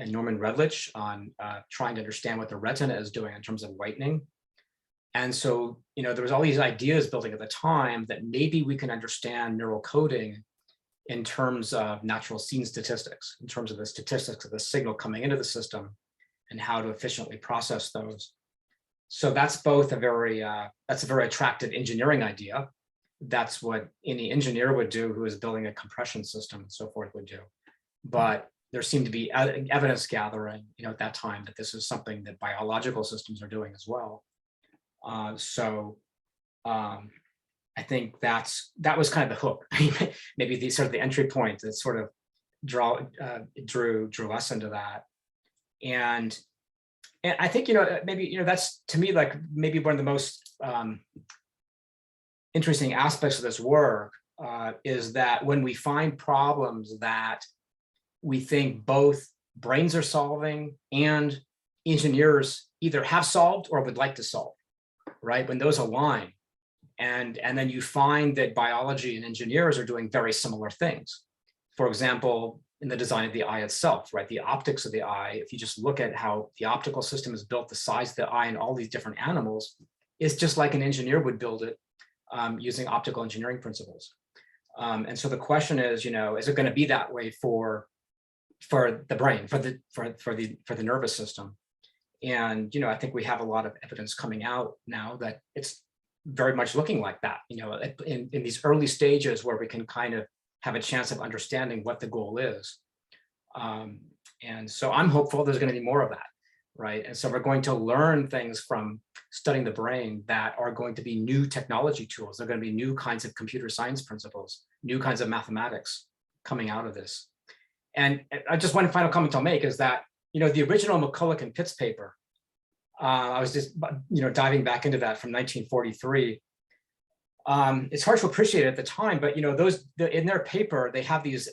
Norman Redlich on trying to understand what the retina is doing in terms of whitening. And so, you know, there was all these ideas building at the time that maybe we can understand neural coding in terms of natural scene statistics, in terms of the statistics of the signal coming into the system and how to efficiently process those. So that's both a very attractive engineering idea. That's what any engineer would do who is building a compression system and so forth would do. But there seemed to be evidence gathering, you know, at that time that this is something that biological systems are doing as well. I think that was kind of the hook, maybe the sort of the entry point that sort of drew us into that. And I think, you know, maybe, you know, that's to me like maybe one of the most interesting aspects of this work is that when we find problems that we think both brains are solving and engineers either have solved or would like to solve, right? When those align, and then you find that biology and engineers are doing very similar things. For example, in the design of the eye itself, right? The optics of the eye, if you just look at how the optical system is built, the size of the eye and all these different animals, is just like an engineer would build it using optical engineering principles. And so the question is, you know, is it going to be that way for the brain, for the nervous system? And, you know, I think we have a lot of evidence coming out now that it's very much looking like that, you know, in these early stages where we can kind of have a chance of understanding what the goal is. And so I'm hopeful there's going to be more of that, right? And so we're going to learn things from studying the brain that are going to be new technology tools. They're going to be new kinds of computer science principles, new kinds of mathematics coming out of this. And just one final comment I'll make is that, you know, the original McCulloch and Pitts paper, I was just, you know, diving back into that from 1943. It's hard to appreciate at the time, but, you know, in their paper, they have these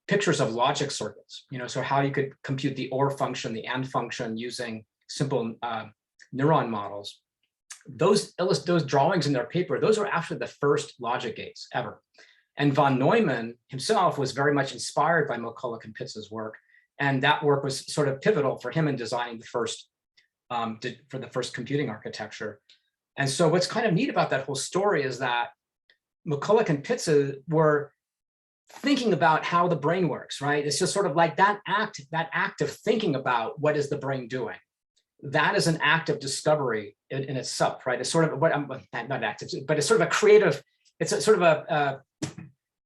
pictures of logic circuits, you know, so how you could compute the OR function, the AND function using simple neuron models. Those drawings in their paper, those were actually the first logic gates ever. And von Neumann himself was very much inspired by McCulloch and Pitts's work. And that work was sort of pivotal for him in designing the first for the first computing architecture. And so what's kind of neat about that whole story is that McCulloch and Pitzer were thinking about how the brain works, right? It's just sort of like that act of thinking about what is the brain doing. That is an act of discovery in itself, right? It's sort of what I'm not active, but it's sort of a creative. It's a sort of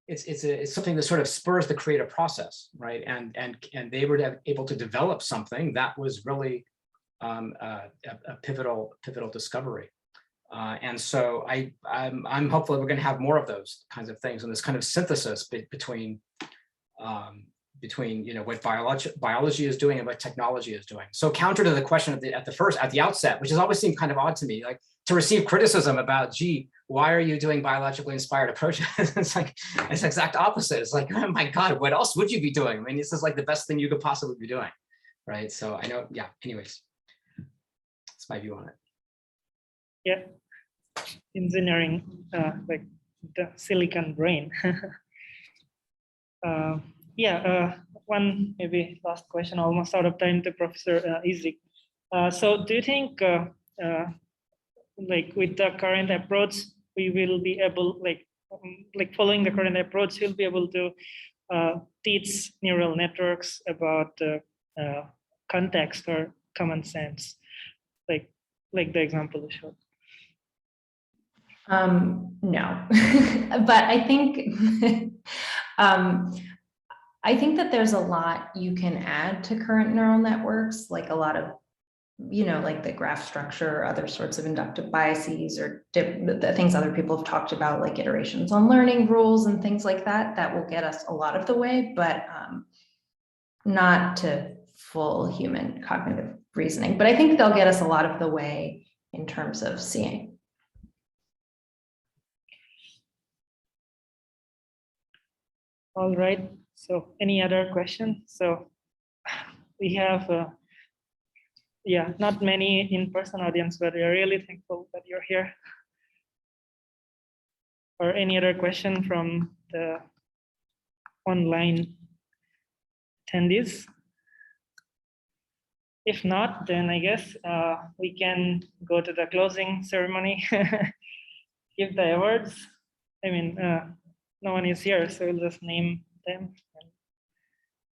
it's something that sort of spurs the creative process, right? And they were able to develop something that was really a pivotal discovery. And so I'm hopeful we're going to have more of those kinds of things and this kind of synthesis between what biology is doing and what technology is doing. So counter to the question at the outset, which has always seemed kind of odd to me, like to receive criticism about, gee, why are you doing biologically inspired approaches? It's like, it's the exact opposite. It's like, oh my God, what else would you be doing? I mean, this is like the best thing you could possibly be doing, right? So I know, yeah, anyways, that's my view on it. Yeah, engineering, like the silicon brain. One maybe last question, almost out of time, to Professor Isik. So do you think, like with the current approach, we will be able, like following the current approach, we'll be able to teach neural networks about context or common sense, like the example you showed? No, but I think I think that there's a lot you can add to current neural networks, like a lot of, like the graph structure, or other sorts of inductive biases, or the things other people have talked about, like iterations on learning rules and things like that, that will get us a lot of the way, but not to full human cognitive reasoning. But I think they'll get us a lot of the way in terms of seeing. All right, so any other questions? So we have, not many in-person audience, but we're really thankful that you're here. Or any other question from the online attendees? If not, then I guess we can go to the closing ceremony, give the awards. I mean, no one is here, so we'll just name them.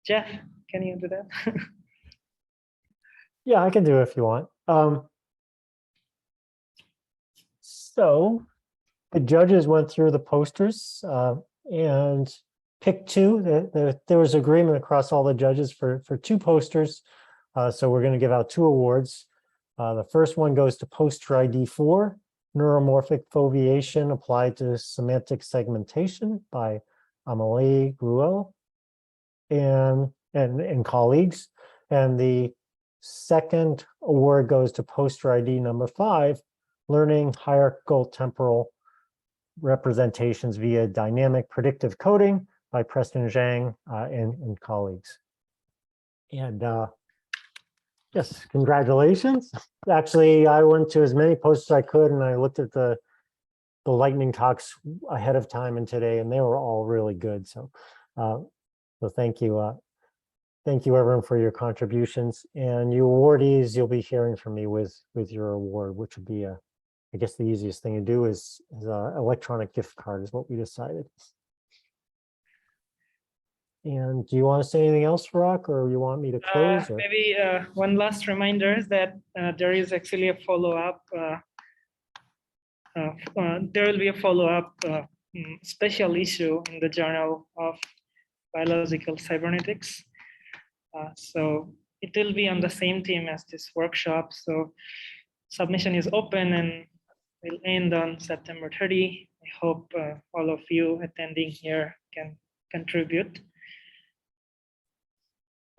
Jeff, can you do that? Yeah, I can do it if you want. So the judges went through the posters and picked two. There was agreement across all the judges for two posters. So we're going to give out two awards. The first one goes to poster ID 4, Neuromorphic Foveation Applied to Semantic Segmentation by Anomaly and colleagues. And the second award goes to poster ID number 5, Learning Hierarchical Temporal Representations via Dynamic Predictive Coding by Preston Zhang and colleagues. And yes, congratulations. Actually, I went to as many posters as I could, and I looked at the lightning talks ahead of time and today, and they were all really good. So, so thank you. Thank you, everyone, for your contributions. And you awardees, you'll be hearing from me with your award, which would be, I guess the easiest thing to do is electronic gift card is what we decided. And do you want to say anything else, Farak, or you want me to close? Maybe one last reminder is that there is actually a follow-up. There will be a follow-up special issue in the Journal of Biological Cybernetics. So it will be on the same theme as this workshop. So submission is open and will end on September 30. I hope all of you attending here can contribute.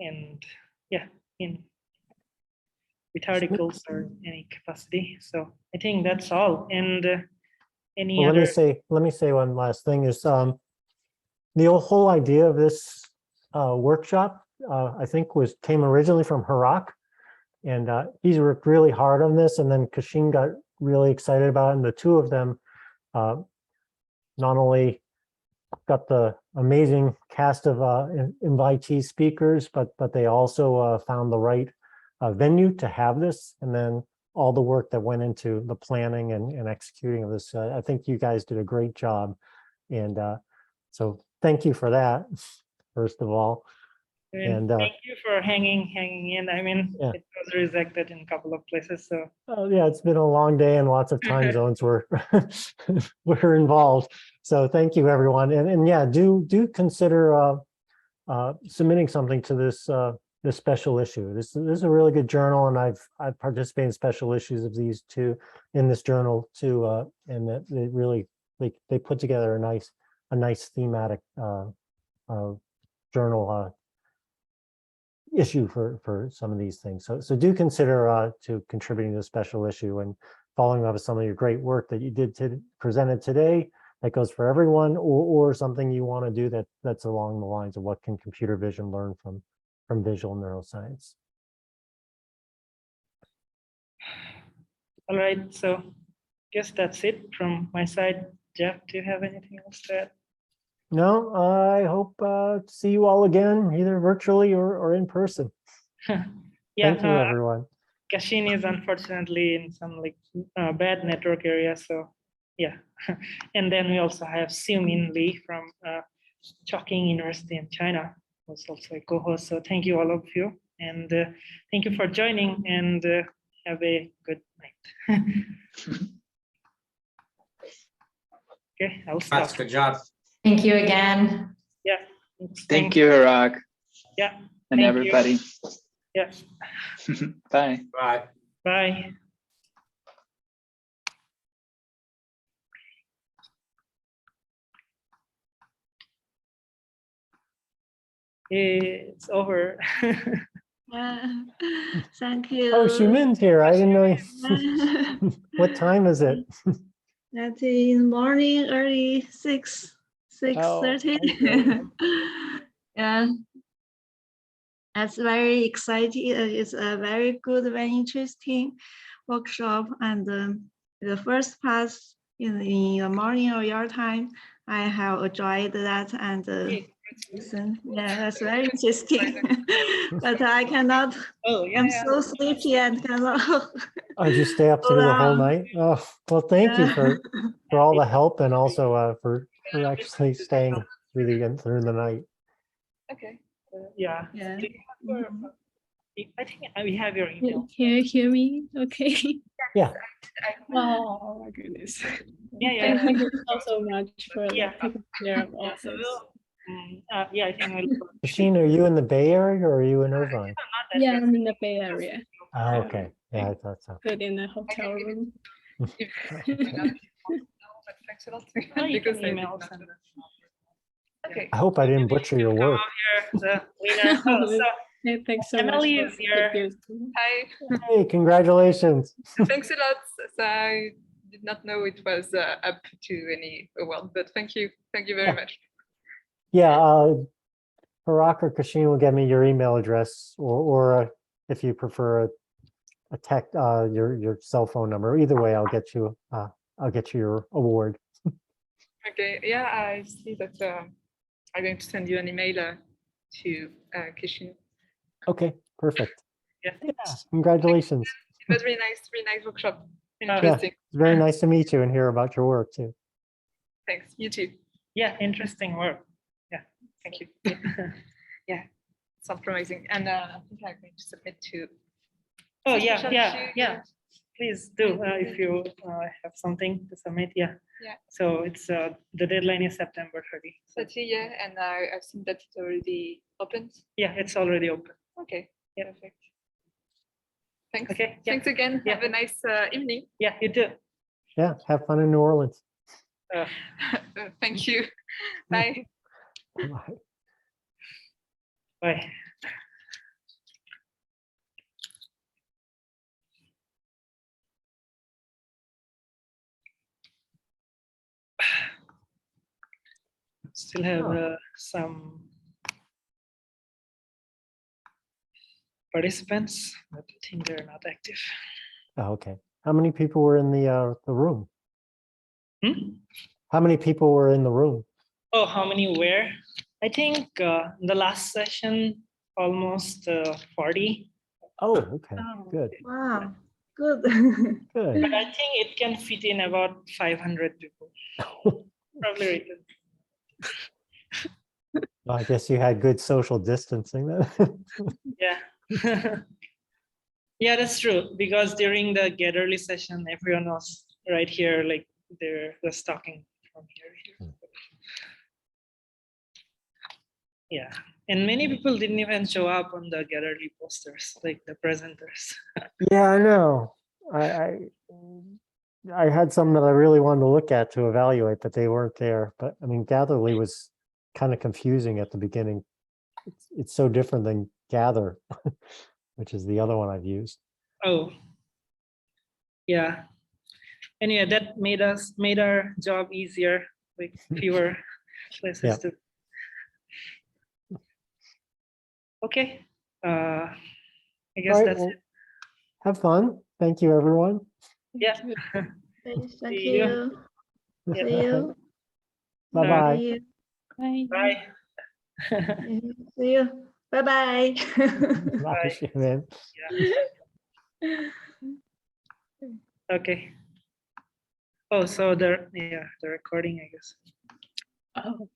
And yeah, with articles or any capacity. So I think that's all. And any other. Let me say one last thing is the whole idea of this workshop, I think came originally from Harak, and he's worked really hard on this, and then Kashin got really excited about it, and the two of them not only got the amazing cast of invitee speakers, but they also found the right venue to have this, and then all the work that went into the planning and executing of this. I think you guys did a great job. And so thank you for that, first of all. And thank you for hanging in. I mean, yeah. it was rejected in a couple of places. So yeah, it's been a long day and lots of time zones were were involved. So thank you, everyone. And yeah, do consider submitting something to this this special issue. This is a really good journal, and I've participated in special issues of these two in this journal too, and that they really they put together a nice thematic journal issue for some of these things. So do consider to contributing to the special issue and following up with some of your great work that you did presented today. That goes for everyone, or something you want to do that's along the lines of what can computer vision learn from visual neuroscience. all right, so guess that's it from my side. Jeff, do you have anything else to add? No, I hope to see you all again, either virtually or in person. Yeah, Thank you, everyone. Kashin is unfortunately in some like bad network area, so yeah. And then we also have Xiumin Li from Chongqing University in China, who's also a co-host. So thank you all of you, and thank you for joining, and have a good night. Okay, I'll stop. That's good job. Thank you again. Yeah. Thank you, Hirak. Yeah. And thank everybody. You. Yeah. Bye. Bye. Bye. It's over. Thank you. Oh, Xiumin's here. I didn't know. What time is it? That in morning, early 6:30. Yeah, that's very exciting. It's a very good, very interesting workshop. And the first part in the morning or your time, I have enjoyed that and listen. Yeah, that's very interesting. But I cannot. Oh, yeah. I'm so sleepy and cannot. Oh, did you stay up through the whole night? Oh, well, thank you for all the help, and also for actually staying through the night. Okay. Yeah. Yeah. I think we have your email. Can you hear me? Okay. Yeah. Oh my goodness. Yeah. Thank you so much for taking care of all Yeah, so this. yeah, I think Kashin, are you in the Bay Area or are you in Irvine? Yeah, I'm in the Bay Area. Oh, okay. Yeah, I thought so. Good in the hotel room. Thanks a lot. You can email us. Okay. I hope I didn't butcher your work. The winner. Oh, so Thanks so Emily much. is here. Hi. Hey, congratulations. Thanks a lot. So I did not know it was up to any award, but thank you. Thank you very much. Yeah, Hirak or Kashin will get me your email address, or if you prefer a text, your cell phone number. Either way, I'll get you your award. Okay. Yeah, I see that I'm going to send you an email to Kishin. Okay, perfect. Yeah. Congratulations. It was really nice workshop. Yeah, Interesting. it's very nice to meet you and hear about your work too. Thanks. You too. Yeah, interesting work. Yeah, thank you. Yeah, sounds promising. And I think I'm going to submit to. Oh yeah. Please do if you have something to submit. Yeah. Yeah. So it's the deadline is September 30. So, 30, yeah, and I've seen that it's already opened. yeah, it's already open. Okay. Yeah. Perfect. Thanks. Okay. Yeah. Thanks again. Yeah. Have a nice evening. Yeah, you do. Yeah, have fun in New Orleans. Thank you. Bye. Bye. Bye. Still have some participants, but I think they're not active. Oh, okay. How many people were in the room? How many people were in the room? Oh, how many were? I think in the last session, almost 40 Oh, okay, Oh, good, wow, good. good. But I think it can fit in about 500 people. Probably written. Well, I guess you had good social distancing then. Yeah. Yeah, that's true. Because during the Get Early session, everyone was right here, like they're just talking from here. Yeah. And many people didn't even show up on the Get Early posters, like the presenters. Yeah, I know. I had some that I really wanted to look at to evaluate, but they weren't there. But I mean, Gatherly was kind of confusing at the beginning. It's so different than Gather, which is the other one I've used. Oh, yeah. And yeah, that made our job easier, like fewer places Yeah. to. Okay. I guess All right, that's well, it. have fun. Thank you, everyone. Yeah. Thank See you. you. Yeah. See you. Bye-bye. See you. Bye. See you. Bye-bye. Bye, Shannon. Yeah. Okay. Oh, so the recording, I guess. Oh.